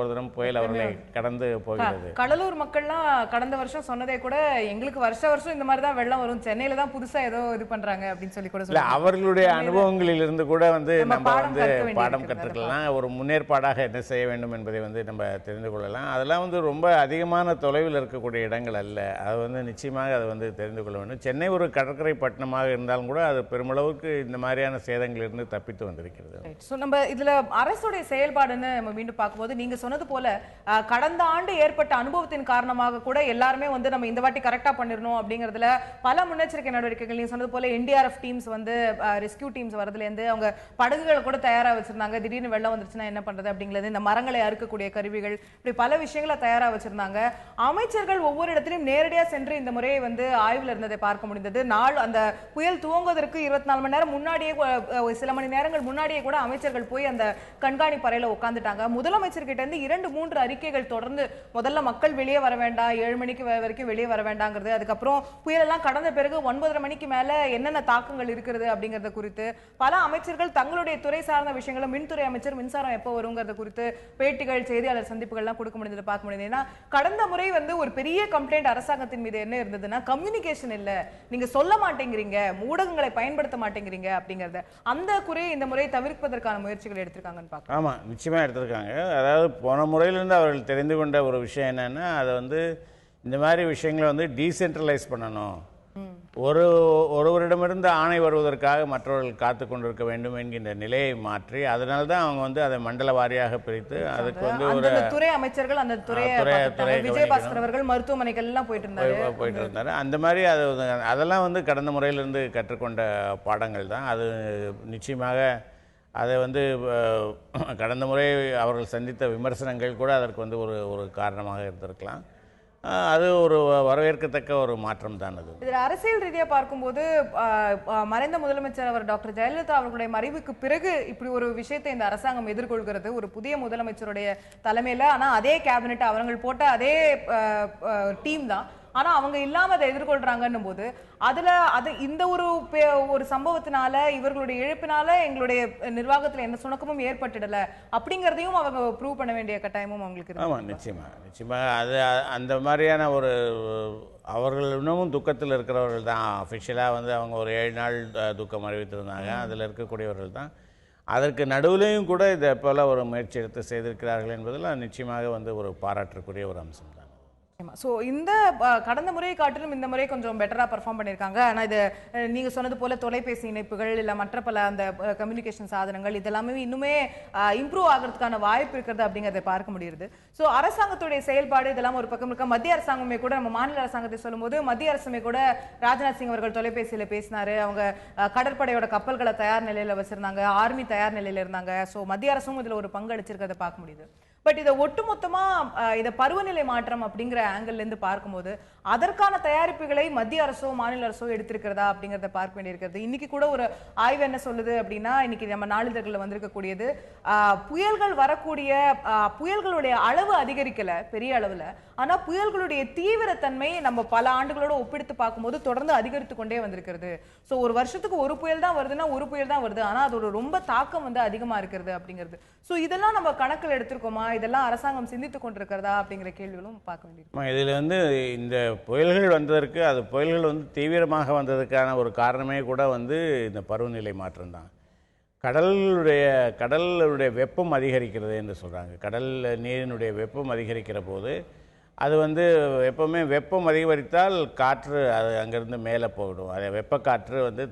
ஒரு தரம் புயல் அவர்களை கடந்து போகிறது. கடலூர் மக்கள்லாம் கடந்த வருஷம் சொன்னதே கூட எங்களுக்கு வருஷம் இந்த மாதிரி தான் வெள்ளம் வரும், சென்னையில தான் புதுசா ஏதோ இது பண்றாங்க அப்படின்னு சொல்லி கூட இல்லை, அவர்களுடைய அனுபவங்களிலிருந்து கூட வந்து நம்ம வந்து பாடம் கற்றுக்கலாம். ஒரு முன்னேற்பாடாக என்ன செய்ய வேண்டும் என்பதை வந்து நம்ம தெரிந்து கொள்ளலாம். அதெல்லாம் வந்து ரொம்ப அதிகமான தொலைவில் இருக்கக்கூடிய இடங்கள் அல்ல. அது வந்து நிச்சயமாக அதை வந்து தெரிந்து கொள்ள வேண்டும். சென்னை ஒரு கடற்கரை பட்டணமாக இருந்தாலும் கூட அது பெருமளவுக்கு இந்த மாதிரியான சேதங்களிலிருந்து தப்பித்து வந்திருக்கிறது. ஸோ நம்ம இதுல அரசுடைய செயல்பாடுன்னு நம்ம மீண்டும் பார்க்கும்போது நீங்க சொன்னது போல கடந்த ஆண்டு ஏற்பட்ட அனுபவத்தின் காரணமாக கூட எல்லாருமே வந்து நம்ம இந்த வாட்டி கரெக்டா பண்ணிடணும் அப்படிங்கிறதுல பல முன்னெச்சரிக்கை நடவடிக்கைகள், நீங்க சொன்னது போல என்டிஆர்எஃப் டீம்ஸ் வந்து ரெஸ்கியூ டீம்ஸ் வரதுலேருந்து அவங்க படகுகளை கூட தயாரா வச்சிருந்தாங்க. திடீர்னு வெள்ளம் வந்துருச்சுன்னா என்ன பண்றது அப்படிங்கிறது, இந்த மரங்களை அறுக்கக்கூடிய கருவிகள், இப்படி பல விஷயங்களை தயாரா வச்சிருந்தாங்க. அமைச்சர்கள் ஒவ்வொரு இடத்திலும் நேரடியா சென்று இந்த முறையை வந்து ஆய்வுல இருந்ததை பார்க்க முடிந்தது. நாள் அந்த புயல் துவங்குவதற்கு 24 மணி நேரம் முன்னாடியே, சில மணி நேரங்கள் முன்னாடியே கூட அமைச்சர்கள் போய் அந்த கண்காணிப்பு அறையில உட்கார்ந்துட்டாங்க. முதலமைச்சர் கிட்ட இருந்து 2-3 அறிக்கைகள் தொடர்ந்து, முதல்ல மக்கள் வெளியே வர வேண்டாம், 7 மணிக்கு வரைக்கும் வெளியே வர வேண்டாங்கிறது, அதுக்கப்புறம் புயலெல்லாம் கடந்த பிறகு 9:30 மணிக்கு மேல என்னென்ன தாக்கங்கள் இருக்கிறது அப்படிங்கறது குறித்து பல அமைச்சர்கள் தங்களுடைய துறை சார்ந்த விஷயங்களை, மின்துறை அமைச்சர் மின்சாரம் எப்போ வருங்கிறது குறித்து பேட்டிகள், செய்தியாளர் சந்திப்புகள்லாம் கொடுக்க முடிந்தது, பார்க்க முடியுது. ஏன்னா கடந்த முறை வந்து ஒரு பெரிய கம்ப்ளைண்ட் அரசாங்கத்தின் மீது என்ன இருந்ததுன்னா, கம்யூனிகேஷன் இல்ல, நீங்க சொல்ல மாட்டேங்கிறீங்க, ஊடகங்களை பயன்படுத்த மாட்டேங்கிறீங்க அப்படிங்கறத. அந்த குறையை இந்த முறை தவிர்ப்பதற்கான முயற்சிகள் எடுத்திருக்காங்கன்னு பார்க்கலாம். ஆமாம், நிச்சயமாக எடுத்திருக்காங்க. அதாவது போன முறையிலிருந்து அவர்கள் தெரிந்து கொண்ட ஒரு விஷயம் என்னன்னா, அதை வந்து இந்த மாதிரி விஷயங்களை வந்து டீசென்ட்ரலைஸ் பண்ணணும். ஒருவரிடமிருந்து ஆணை வருவதற்காக மற்றவர்கள் காத்து கொண்டிருக்க வேண்டும் என்கின்ற நிலையை மாற்றி, அதனால தான் அவங்க வந்து அதை மண்டல வாரியாக பிரித்து அதுக்கு வந்து ஒரு துறை அமைச்சர்கள் அந்த துறை விஜயபாஸ்கர் அவர்கள் மருத்துவமனைகள் எல்லாம் போயிட்டு இருந்தாரு. அந்த மாதிரி அதெல்லாம் வந்து கடந்த முறையிலிருந்து கற்றுக்கொண்ட பாடங்கள் தான். அது நிச்சயமாக அதை வந்து கடந்த முறை அவர்கள் சந்தித்த விமர்சனங்கள் கூட அதற்கு வந்து ஒரு காரணமாக இருந்திருக்கலாம். அது ஒரு வரவேற்கத்தக்க ஒரு மாற்றம் தான். அது இதில் அரசியல் ரீதியாக பார்க்கும்போது மறைந்த முதலமைச்சர் அவர் டாக்டர் ஜெயலலிதா அவர்களுடைய மறைவுக்கு பிறகு இப்படி ஒரு விஷயத்தை இந்த அரசாங்கம் எதிர்கொள்கிறது, ஒரு புதிய முதலமைச்சருடைய தலைமையில். ஆனால் அதே கேபினெட் அவர்கள் போட்ட அதே டீம் தான், ஆனா அவங்க இல்லாம அதை எதிர்கொள்றாங்கன்னும் போது அது இந்த ஒரு சம்பவத்தினால, இவர்களுடைய இழப்பினால எங்களுடைய நிர்வாகத்துல எந்த சுணக்கமும் ஏற்பட்டுடல அப்படிங்கறதையும் அவங்க ப்ரூவ் பண்ண வேண்டிய கட்டாயமும் அவங்களுக்கு இருக்கு. ஆமா, நிச்சயமா அது அந்த மாதிரியான ஒரு அவர்கள் இன்னமும் துக்கத்தில் இருக்கிறவர்கள் தான். அஃபிஷியலாக வந்து அவங்க ஒரு 7 நாள் துக்கம் அறிவித்திருந்தாங்க. அதில் இருக்கக்கூடியவர்கள் தான். அதற்கு நடுவிலையும் கூட இதை போல ஒரு முயற்சி எடுத்து செய்திருக்கிறார்கள் என்பதில் நிச்சயமாக வந்து ஒரு பாராட்டக்கூடிய ஒரு அம்சம் தான். ஸோ இந்த கடந்த முறையை காட்டிலும் இந்த முறை கொஞ்சம் பெட்டராக பர்ஃபார்ம் பண்ணியிருக்காங்க. ஆனால் இது நீங்கள் சொன்னது போல தொலைபேசி இணைப்புகள் இல்லை மற்ற பல அந்த கம்யூனிகேஷன் சாதனங்கள் இதெல்லாமே இன்னுமே இம்ப்ரூவ் ஆகிறதுக்கான வாய்ப்பு இருக்கிறது அப்படிங்கிறத பார்க்க முடியுது. ஸோ அரசாங்கத்துடைய செயல்பாடு இதெல்லாம் ஒரு பக்கம் இருக்க, மத்திய அரசாங்கமே கூட, நம்ம மாநில அரசாங்கத்தை சொல்லும்போது மத்திய அரசுமே கூட ராஜ்நாத் சிங் அவர்கள் தொலைபேசியில் பேசினாரு. அவங்க கடற்படையோட கப்பல்களை தயார் நிலையில் வச்சிருந்தாங்க, ஆர்மி தயார் நிலையில் இருந்தாங்க. ஸோ மத்திய அரசும் இதில் ஒரு பங்கு அளிச்சிருக்கிறத பார்க்க முடியுது. பட் இதை ஒட்டுமொத்தமா இதை பருவநிலை மாற்றம் அப்படிங்கிற ஆங்கிள் இருந்து பார்க்கும்போது அதற்கான தயாரிப்புகளை மத்திய அரசோ மாநில அரசோ எடுத்திருக்கிறதா அப்படிங்கிறத பார்க்க வேண்டியிருக்கிறது. இன்னைக்கு கூட ஒரு ஆய்வு என்ன சொல்லுது அப்படின்னா, இன்னைக்கு நம்ம நாளிதழ்களில் வந்திருக்கக்கூடியது, புயல்கள் வரக்கூடிய புயல்களுடைய அளவு அதிகரிக்கல பெரிய அளவுல, ஆனா புயல்களுடைய தீவிரத்தன்மை நம்ம பல ஆண்டுகளோட ஒப்பிடுத்து பார்க்கும்போது தொடர்ந்து அதிகரித்து கொண்டே வந்திருக்கிறது. ஸோ ஒரு வருஷத்துக்கு ஒரு புயல் தான் வருதுன்னா ஒரு புயல் தான் வருது, ஆனா அதோட ரொம்ப தாக்கம் வந்து அதிகமா இருக்கிறது அப்படிங்கிறது. ஸோ இதெல்லாம் நம்ம கணக்கில் எடுத்திருக்கோமா, இதெல்லாம் அரசாங்கம் சிந்தித்து கொண்டிருக்கிறதா அப்படிங்கிற கேள்விகளும் பார்க்க வேண்டியது. இதில் வந்து இந்த புயல்கள் வந்ததற்கு, அது புயல்கள் வந்து தீவிரமாக வந்ததுக்கான ஒரு காரணமே கூட வந்து இந்த பருவநிலை மாற்றம் தான். கடலுடைய வெப்பம் அதிகரிக்கிறது என்று சொல்கிறாங்க. கடல் நீரினுடைய வெப்பம் அதிகரிக்கிற போது அது வந்து எப்போவுமே வெப்பம் அதிகரித்தால் காற்று அது அங்கேருந்து மேலே போயிடும். அது வெப்பக்காற்று வந்து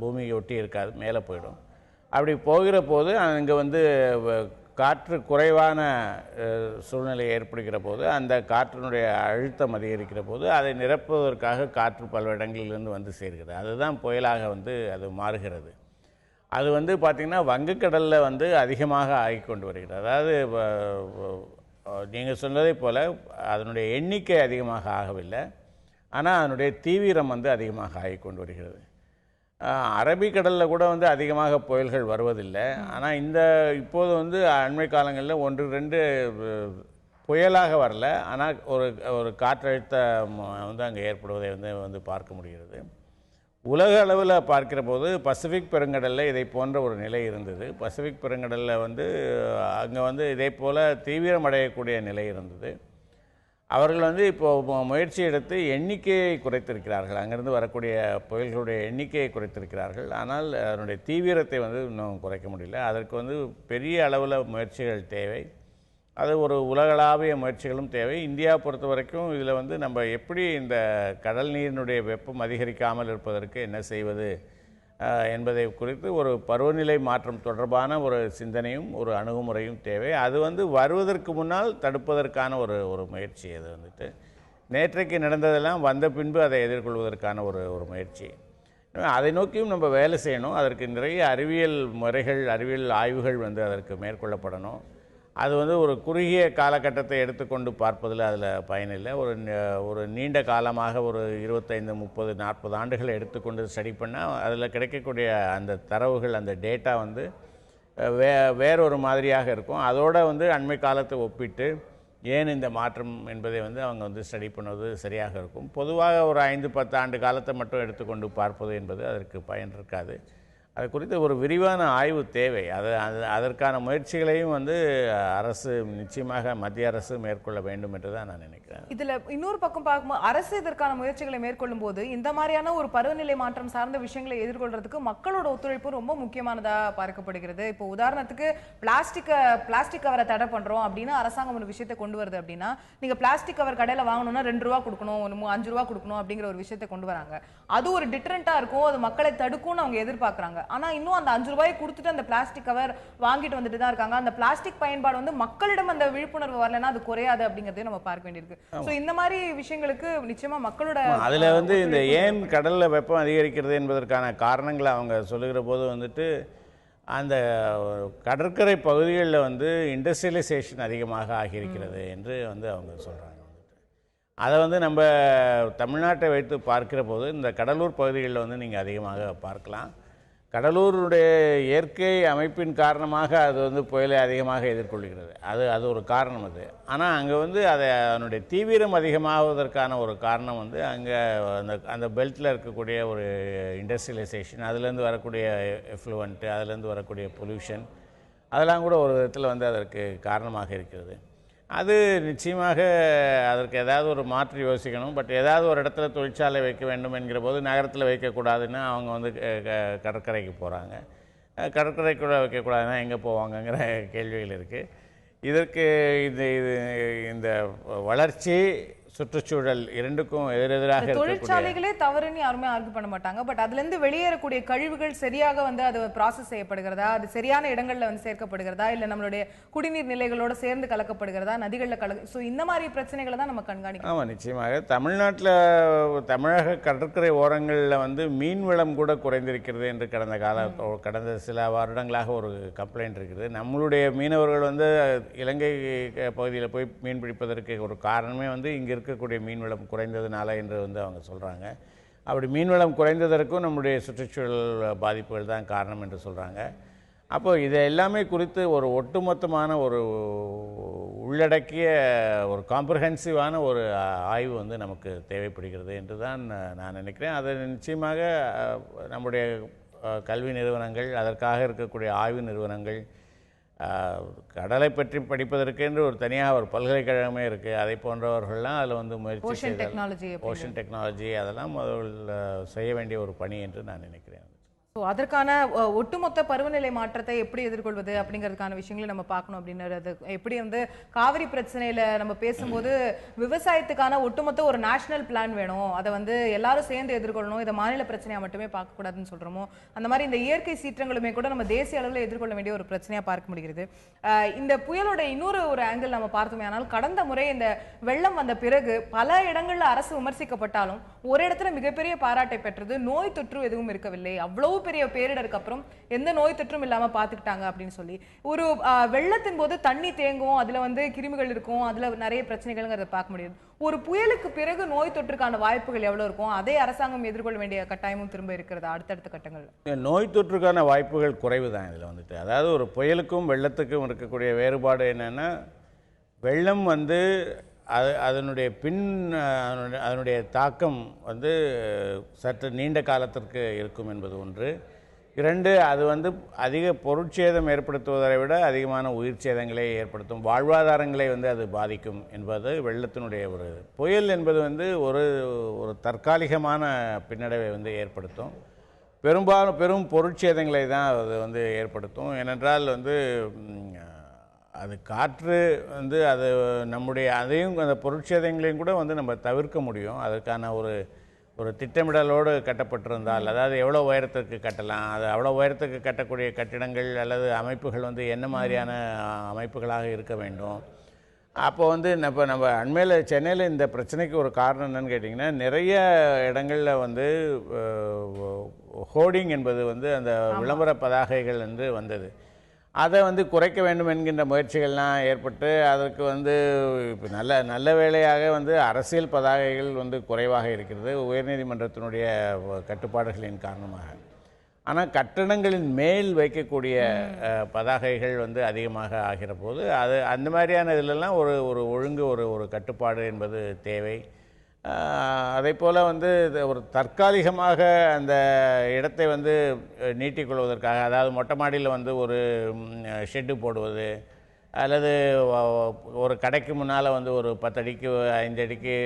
பூமியை ஒட்டி இருக்காது, மேலே போயிடும். அப்படி போகிற போது அங்கே வந்து காற்று குறைவான சூழ்நிலை ஏற்படுகிற போது அந்த காற்றினுடைய அழுத்தம் அதிகரிக்கிற போது அதை நிரப்புவதற்காக காற்று பல இடங்களிலிருந்து வந்து சேர்கிறது. அதுதான் புயலாக வந்து அது மாறுகிறது. அது வந்து பார்த்திங்கன்னா வங்கக்கடலில் வந்து அதிகமாக ஆகிக்கொண்டு வருகிறது. அதாவது நீங்கள் சொன்னதை போல் அதனுடைய எண்ணிக்கை அதிகமாக ஆகவில்லை, ஆனால் அதனுடைய தீவிரம் வந்து அதிகமாக ஆகிக்கொண்டு வருகிறது. அரபிக்கடலில் கூட வந்து அதிகமாக புயல்கள் வருவதில்லை, ஆனால் இப்போது வந்து அண்மை காலங்களில் 1-2 புயலாக வரல, ஆனால் ஒரு காற்றழுத்தம் வந்து அங்கே ஏற்படுவதை வந்து பார்க்க முடிகிறது. உலக அளவில் பார்க்கிற போது பசிபிக் பெருங்கடலில் இதை போன்ற ஒரு நிலை இருந்தது. பசிபிக் பெருங்கடலில் வந்து அங்கே வந்து இதே போல் தீவிரமடையக்கூடிய நிலை இருந்தது. அவர்கள் வந்து இப்போது முயற்சி எடுத்து எண்ணிக்கையை குறைத்திருக்கிறார்கள், அங்கேருந்து வரக்கூடிய புயல்களுடைய எண்ணிக்கையை குறைத்திருக்கிறார்கள். ஆனால் அதனுடைய தீவிரத்தை வந்து இன்னும் குறைக்க முடியல. அதற்கு வந்து பெரிய அளவில் முயற்சிகள் தேவை. அது ஒரு உலகளாவிய முயற்சிகளும் தேவை. இந்தியா பொறுத்த வரைக்கும் இதில் வந்து நம்ம எப்படி இந்த கடல் நீரினுடைய வெப்பம் அதிகரிக்காமல் இருப்பதற்கு என்ன செய்வது என்பதை குறித்து ஒரு பருவநிலை மாற்றம் தொடர்பான ஒரு சிந்தனையும் ஒரு அணுகுமுறையும் தேவை. அது வந்து வருவதற்கு முன்னால் தடுப்பதற்கான ஒரு முயற்சி. அது வந்துட்டு நேற்றைக்கு நடந்ததெல்லாம் வந்த பின்பு அதை எதிர்கொள்வதற்கான ஒரு முயற்சி. அதை நோக்கியும் நம்ம வேலை செய்யணும். அதற்கு நிறைய அறிவியல் முறைகள், அறிவியல் ஆய்வுகள் வந்து அதற்கு மேற்கொள்ளப்படணும். அது வந்து ஒரு குறுகிய காலகட்டத்தை எடுத்துக்கொண்டு பார்ப்பதில் அதில் பயனில்லை. ஒரு நீண்ட காலமாக ஒரு 25, 30, 40 ஆண்டுகளை எடுத்துக்கொண்டு ஸ்டடி பண்ணால் அதில் கிடைக்கக்கூடிய அந்த தரவுகள், அந்த டேட்டா வந்து வேறொரு மாதிரியாக இருக்கும். அதோடு வந்து அண்மை காலத்தை ஒப்பிட்டு ஏன் இந்த மாற்றம் என்பதை வந்து அவங்க வந்து ஸ்டடி பண்ணுவது சரியாக இருக்கும். பொதுவாக ஒரு 5-10 ஆண்டு காலத்தை மட்டும் எடுத்துக்கொண்டு பார்ப்பது என்பது அதற்கு பயன் இருக்காது. அது குறித்து ஒரு விரிவான ஆய்வு தேவை. அதற்கான முயற்சிகளையும் வந்து அரசு நிச்சயமாக மத்திய அரசு மேற்கொள்ள வேண்டும் என்று தான் நான் நினைக்கிறேன். இதுல இன்னொரு பக்கம் பார்க்கும்போது அரசு இதற்கான முயற்சிகளை மேற்கொள்ளும் போது இந்த மாதிரியான ஒரு பருவநிலை மாற்றம் சார்ந்த விஷயங்களை எதிர்கொள்றதுக்கு மக்களோட ஒத்துழைப்பு ரொம்ப முக்கியமானதா பார்க்கப்படுகிறது. இப்போ உதாரணத்துக்கு பிளாஸ்டிக் கவரை தடை பண்றோம் அப்படின்னு அரசாங்கம் ஒரு விஷயத்தை கொண்டு வருது அப்படின்னா, நீங்க பிளாஸ்டிக் கவர் கடையில வாங்கணும்னா 2 ரூபா கொடுக்கணும், 5 ரூபா கொடுக்கணும் அப்படிங்கிற ஒரு விஷயத்தை கொண்டு வராங்க. அது ஒரு டிஃபரெண்டா இருக்கும், அது மக்களை தடுக்கும்னு அவங்க எதிர்பார்க்கறாங்க. ஆனா இன்னும் அந்த 5 ரூபாயை கொடுத்துட்டு அந்த பிளாஸ்டிக் கவர் வாங்கிட்டு வந்துட்டு தான் இருக்காங்க. அந்த பிளாஸ்டிக் பயன்பாடு வந்து மக்களிடம் அந்த விழிப்புணர்வு வரலன்னா அது குறையாது அப்படிங்கறதையும் நம்ம பார்க்க வேண்டியிருக்கு. சோ இந்த மாதிரி விஷயங்களுக்கு நிச்சயமா மக்களோட அதுல வந்து இந்த ஏன் கடல்ல வெப்பம் அதிகரிக்கிறது என்பதற்கான காரணங்களை அவங்க சொல்லுகிற போது வந்துட்டு அந்த கடற்கரை பகுதிகளில் வந்து இண்டஸ்ட்ரியலைசேஷன் அதிகமாக ஆகியிருக்கிறது என்று வந்து அவங்க சொல்றாங்க. அதை வந்து நம்ம தமிழ்நாட்டை வைத்து பார்க்கிற போது இந்த கடலூர் பகுதிகளில் வந்து நீங்கள் அதிகமாக பார்க்கலாம். கடலூருடைய இயற்கை அமைப்பின் காரணமாக அது வந்து புயலை அதிகமாக எதிர்கொள்கிறது. அது ஒரு காரணம் அது. ஆனால் அங்கே வந்து அதனுடைய தீவிரம் அதிகமாவதற்கான ஒரு காரணம் வந்து அங்கே அந்த பெல்ட்டில் இருக்கக்கூடிய ஒரு இண்டஸ்ட்ரியலைசேஷன், அதுலேருந்து வரக்கூடிய எஃப்ளூவன்ட்டு, அதுலேருந்து வரக்கூடிய பொல்யூஷன், அதெல்லாம் கூட ஒரு விதத்தில் வந்து அதற்கு காரணமாக இருக்கிறது. அது நிச்சயமாக அதற்கு ஏதாவது ஒரு மாற்று யோசிக்கணும். பட் ஏதாவது ஒரு இடத்துல தொழிற்சாலை வைக்க வேண்டும் என்கிற போது நகரத்தில் வைக்கக்கூடாதுன்னு அவங்க வந்து கடற்கரைக்கு போகிறாங்க. கடற்கரைக்குள்ளே வைக்கக்கூடாதுன்னா எங்கே போவாங்கங்கிற கேள்விகள் இருக்குது. இதற்கு இந்த வளர்ச்சி, சுற்றுச்சூழல் இரண்டுக்கும் எதிரெதிராக தொழிற்சாலைகளே தவறுன்னு யாருமே ஆர்கியூ பண்ண மாட்டாங்க. பட் அதுல இருந்து வெளியேறக்கூடிய கழிவுகள் சரியாக வந்து அது ப்ராசஸ் செய்யப்படுகிறதா, அது சரியான இடங்கள்ல வந்து சேர்க்கப்படுகிறதா, இல்ல நம்மளுடைய குடிநீர் நிலைகளோட சேர்ந்து கலக்கப்படுகிறதா, நதிகளில் சோ இந்த மாதிரி பிரச்சனைகளை தான் நம்ம கண்காணிக்கணும். ஆமாம், நிச்சயமாக தமிழ்நாட்டில் தமிழக கடற்கரை ஓரங்களில் வந்து மீன் வளம் கூட குறைந்திருக்கிறது என்று கடந்த சில வருடங்களாக ஒரு கம்ப்ளைண்ட் இருக்குது. நம்மளுடைய மீனவர்கள் வந்து இலங்கை பகுதியில் போய் மீன் பிடிப்பதற்கு ஒரு காரணமே வந்து இங்கே இருக்கக்கூடிய மீன்வளம் குறைந்ததுனால என்று வந்து அவங்க சொல்கிறாங்க. அப்படி மீன்வளம் குறைந்ததற்கும் நம்முடைய சுற்றுச்சூழல் பாதிப்புகள் தான் காரணம் என்று சொல்கிறாங்க. அப்போது இதை எல்லாமே குறித்து ஒரு ஒட்டுமொத்தமான ஒரு உள்ளடக்கிய ஒரு காம்ப்ரஹென்சிவான ஒரு ஆய்வு வந்து நமக்கு தேவைப்படுகிறது என்று தான் நான் நினைக்கிறேன். அது நிச்சயமாக நம்முடைய கல்வி நிறுவனங்கள், அதற்காக இருக்கக்கூடிய ஆய்வு நிறுவனங்கள், கடலை பற்றி படிப்பதற்கு என்று ஒரு தனியாக ஒரு பல்கலைக்கழகமே இருக்குது. அதை போன்றவர்கள்லாம் அதில் வந்து முயற்சி ஓஷன் டெக்னாலஜி அதெல்லாம் செய்ய வேண்டிய ஒரு பணி என்று நான் நினைக்கிறேன். ஸோ அதற்கான ஒட்டுமொத்த பருவநிலை மாற்றத்தை எப்படி எதிர்கொள்வது அப்படிங்கிறதுக்கான விஷயங்களை நம்ம பார்க்கணும். அப்படின்றது எப்படி வந்து காவிரி பிரச்சனையில் நம்ம பேசும்போது விவசாயத்துக்கான ஒட்டுமொத்த ஒரு நேஷனல் பிளான் வேணும், அதை வந்து எல்லாரும் சேர்ந்து எதிர்கொள்ளணும், இதை மாநில பிரச்சனையாக மட்டுமே பார்க்கக்கூடாதுன்னு சொல்கிறோமோ, அந்த மாதிரி இந்த இயற்கை சீற்றங்களுமே கூட நம்ம தேசிய அளவில் எதிர்கொள்ள வேண்டிய ஒரு பிரச்சனையாக பார்க்க முடிகிறது. இந்த புயலோட இன்னொரு ஒரு ஆங்கிள் நம்ம பார்த்தோமே ஆனால், கடந்த முறை இந்த வெள்ளம் வந்த பிறகு பல இடங்களில் அரசு விமர்சிக்கப்பட்டாலும் ஒரு இடத்துல மிகப்பெரிய பாராட்டை பெற்றது. நோய் தொற்று எதுவும் இருக்கவில்லை, அவ்வளவு பெரிய பேரிடருக்கு அப்புறம் எந்த நோய் தொற்றும் இல்லாம பாத்துக்கிட்டாங்க அப்படின்னு சொல்லி. ஒரு வெள்ளத்தின் போது தண்ணி தேங்கும், அதுல வந்து கிருமிகள் இருக்கும், அதுல நிறைய பிரச்சனைகள்ங்கிறத பார்க்க முடியாது. ஒரு புயலுக்கு பிறகு நோய் தொற்றுக்கான வாய்ப்புகள் எவ்வளவு இருக்கும்? அதே அரசாங்கம் எதிர்கொள்ள வேண்டிய கட்டாயமும் திரும்ப இருக்கிறது அடுத்தடுத்த கட்டங்கள். நோய் தொற்றுக்கான வாய்ப்புகள் குறைவு தான் இதில் வந்துட்டு. அதாவது ஒரு புயலுக்கும் வெள்ளத்துக்கும் இருக்கக்கூடிய வேறுபாடு என்னென்னா, வெள்ளம் வந்து அதனுடைய அதனுடைய தாக்கம் வந்து சற்று நீண்ட காலத்திற்கு இருக்கும் என்பது ஒன்று. 2, அது வந்து அதிக பொருட்சேதம் ஏற்படுத்துவதை விட அதிகமான உயிர் சேதங்களை ஏற்படுத்தும், வாழ்வாதாரங்களை வந்து அது பாதிக்கும் என்பது வெள்ளத்தினுடைய ஒரு. புயல் என்பது வந்து ஒரு தற்காலிகமான பின்னடைவை வந்து ஏற்படுத்தும். பெரும் பொருட்சேதங்களை தான் அது வந்து ஏற்படுத்தும். ஏனென்றால் வந்து அது காற்று வந்து அது நம்முடைய அதையும் அந்த பொருட்சேதங்களையும் கூட வந்து நம்ம தவிர்க்க முடியும். அதற்கான ஒரு திட்டமிடலோடு கட்டப்பட்டிருந்தால், அதாவது எவ்வளோ உயரத்துக்கு கட்டலாம், அது அவ்வளோ உயரத்துக்கு கட்டக்கூடிய கட்டிடங்கள் அல்லது அமைப்புகள் வந்து என்ன மாதிரியான அமைப்புகளாக இருக்க வேண்டும். அப்போ வந்து நம்ம அண்மையில் சென்னையில் இந்த பிரச்சனைக்கு ஒரு காரணம் என்னன்னு கேட்டிங்கன்னா, நிறைய இடங்களில் வந்து ஹோர்டிங் என்பது வந்து அந்த விளம்பர பதாகைகள் வந்து வந்தது. அதை வந்து குறைக்க வேண்டும் என்கின்ற முயற்சிகள்லாம் ஏற்பட்டு, அதற்கு வந்து இப்போ நல்ல வேளையாக வந்து அரசியல் பதாகைகள் வந்து குறைவாக இருக்கிறது உயர்நீதிமன்றத்தினுடைய கட்டுப்பாடுகளின் காரணமாக. ஆனால் கட்டடங்களின் மேல் வைக்கக்கூடிய பதாகைகள் வந்து அதிகமாக ஆகிற போது அது அந்த மாதிரியான இதிலெல்லாம் ஒரு ஒழுங்கு ஒரு கட்டுப்பாடு என்பது தேவை. அதே போல் வந்து ஒரு தற்காலிகமாக அந்த இடத்தை வந்து நீட்டிக்கொள்வதற்காக, அதாவது மொட்டை மாடியில் வந்து ஒரு ஷெட்டு போடுவது, அல்லது ஒரு கடைக்கு முன்னால் வந்து ஒரு 10 அடிக்கு 5 அடிக்கு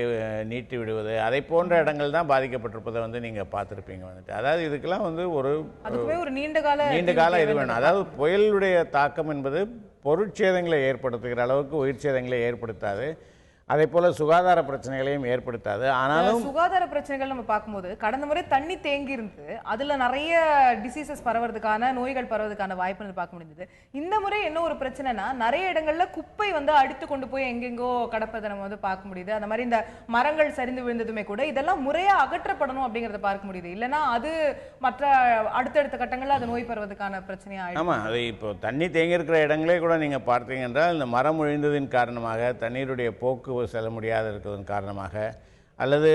நீட்டி விடுவது, அதை போன்ற இடங்கள் தான் பாதிக்கப்பட்டிருப்பதை வந்து நீங்கள் பார்த்துருப்பீங்க வந்துட்டு. அதாவது இதுக்கெல்லாம் வந்து ஒரு நீண்ட கால இது வேணும். அதாவது புயலுடைய தாக்கம் என்பது பொருட்சேதங்களை ஏற்படுத்துகிற அளவுக்கு உயிர் சேதங்களை ஏற்படுத்தாது, அதே போல சுகாதார பிரச்சனைகளையும் ஏற்படுத்தாது. ஆனாலும் சுகாதார பிரச்சனைகள் நம்ம பார்க்கும்போது கடந்த முறை தண்ணி தேங்கி இருந்து அதுல நிறைய டிசீசஸ் பரவறதுக்கான நோய்கள் பரவறதுக்கான வாய்ப்பு பார்க்க முடிஞ்சது. இந்த முறை என்ன ஒரு பிரச்சனைனா, நிறைய இடங்கள்ல குப்பை வந்து அடித்து கொண்டு போய் எங்கெங்கோ கடப்பதை நம்ம வந்து பார்க்க முடியுது. அந்த மாதிரி இந்த மரங்கள் சரிந்து விழுந்ததுமே கூட இதெல்லாம் முறையா அகற்றப்படணும் அப்படிங்கறத பார்க்க முடியுது. இல்லைன்னா அது மற்ற அடுத்தடுத்த கட்டங்கள்ல அது நோய் பரவதுக்கான பிரச்சனையா ஆயிடும். ஆமா, அது இப்போ தண்ணி தேங்கி இருக்கிற இடங்களே கூட நீங்க பார்த்தீங்க என்றால், இந்த மரம் விழுந்ததின் காரணமாக தண்ணீருடைய போக்கு செல்ல முடியாத இருக்கிறதன் காரணமாக, அல்லது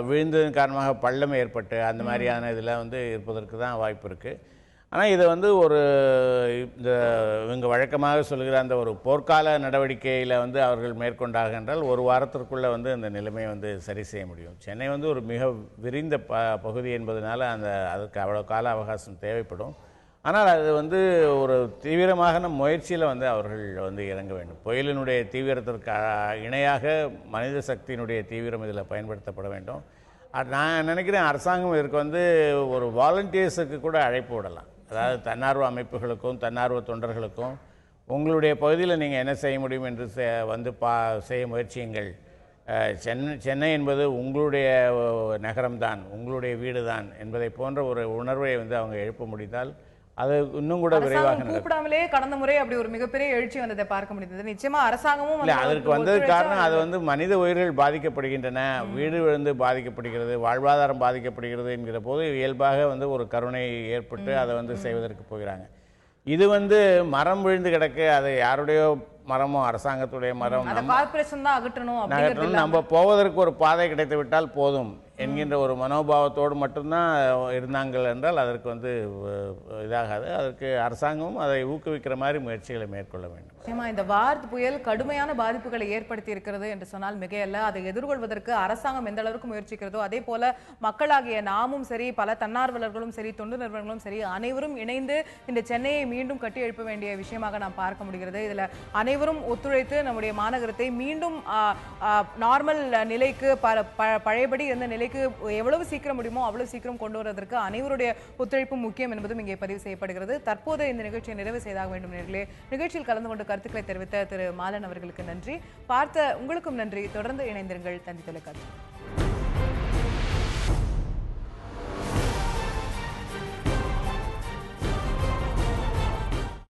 விழுந்ததன் காரணமாக பள்ளம் ஏற்பட்டு அந்த மாதிரியான இதில் வந்து இருப்பதற்கு தான் வாய்ப்பு இருக்குது. ஆனால் இதை வந்து இவங்க வழக்கமாக சொல்கிற அந்த ஒரு போர்க்கால நடவடிக்கையில் வந்து அவர்கள் மேற்கொண்டாக என்றால் 1 வாரத்திற்குள்ளே வந்து அந்த நிலைமையை வந்து சரி செய்ய முடியும். சென்னை வந்து ஒரு மிக விரிந்த பகுதி என்பதனால அதுக்கு அவ்வளோ கால அவகாசம் தேவைப்படும். ஆனால் அது வந்து ஒரு தீவிரமான முயற்சியில் வந்து அவர்கள் வந்து இறங்க வேண்டும். புயலினுடைய தீவிரத்திற்கு இணையாக மனித சக்தியினுடைய தீவிரம் இதில் பயன்படுத்தப்பட வேண்டும். நான் நினைக்கிறேன் அரசாங்கம் இதற்கு வந்து ஒரு வாலண்டியர்ஸுக்கு கூட அழைப்பு விடலாம். அதாவது தன்னார்வ அமைப்புகளுக்கும் தன்னார்வ தொண்டர்களுக்கும் உங்களுடைய பகுதியில் நீங்கள் என்ன செய்ய முடியும் என்று வந்து செய்ய முயற்சியுங்கள். சென்னை என்பது உங்களுடைய நகரம்தான், உங்களுடைய வீடு தான் என்பதை போன்ற ஒரு உணர்வை வந்து அவங்க எழுப்ப முடிந்தால் அது இன்னும் கூட விரைவாக கூப்பிடாமலே கடந்த முறை அப்படி ஒரு மிகப்பெரிய எழுச்சி வந்ததை பார்க்க முடிந்தது. நிச்சயமா அரசாங்கமும் அதற்கு வந்தது காரணம், அது வந்து மனித உயிர்கள் பாதிக்கப்படுகின்றன, வீடு விழுந்து பாதிக்கப்படுகிறது, வாழ்வாதாரம் பாதிக்கப்படுகிறது என்கிற போது இயல்பாக வந்து ஒரு கருணை ஏற்பட்டு அதை வந்து செய்வதற்கு போகிறாங்க. இது வந்து மரம் விழுந்து கிடக்கு, அது யாருடைய மரமோ அரசாங்கத்துடைய மரம், நம்ம போவதற்கு ஒரு பாதை கிடைத்து விட்டால் போதும் என்கின்ற ஒரு மனோபாவத்தோடு மட்டும்தான் இருந்தாங்கள் என்றால் அதற்கு வந்து இதாகாது. அதற்கு அரசாங்கமும் அதை ஊக்குவிக்கிற மாதிரி முயற்சிகளை மேற்கொள்ள வேண்டும். இந்த வார்த் புயல் கடுமையான பாதிப்புகளை ஏற்படுத்தி இருக்கிறது என்று சொன்னால் மிகையல்ல. அதை எதிர்கொள்வதற்கு அரசாங்கம் எந்த அளவுக்கு முயற்சிக்கிறதோ அதே போல மக்களாகிய நாமும் சரி, பல தன்னார்வலர்களும் சரி, தொண்டு நிறுவனங்களும் சரி, அனைவரும் இணைந்து இந்த சென்னையை மீண்டும் கட்டி எழுப்ப வேண்டிய விஷயமாக நாம் பார்க்க முடிகிறது. இதுல அனைவரும் ஒத்துழைத்து நம்முடைய மாநகரத்தை மீண்டும் நார்மல் நிலைக்கு பழையபடி இருந்த நிலைக்கு எவ்வளவு சீக்கிரம் முடியுமோ அவ்வளவு சீக்கிரம் கொண்டு வருவதற்கு அனைவருடைய ஒத்துழைப்பு முக்கியம் என்பதும் இங்கே பதிவு செய்யப்படுகிறது. தற்போது இந்த நிகழ்ச்சியை நிறைவு செய்தாக வேண்டும். நேர்களே, நிகழ்ச்சியில் கலந்து கொண்டு கருத்துக்களை தெரிவித்த திரு மாலன் அவர்களுக்கு நன்றி. பார்த்த உங்களுக்கும் நன்றி. தொடர்ந்து இணைந்திருங்கள் தந்தி தொலைக்காட்சி.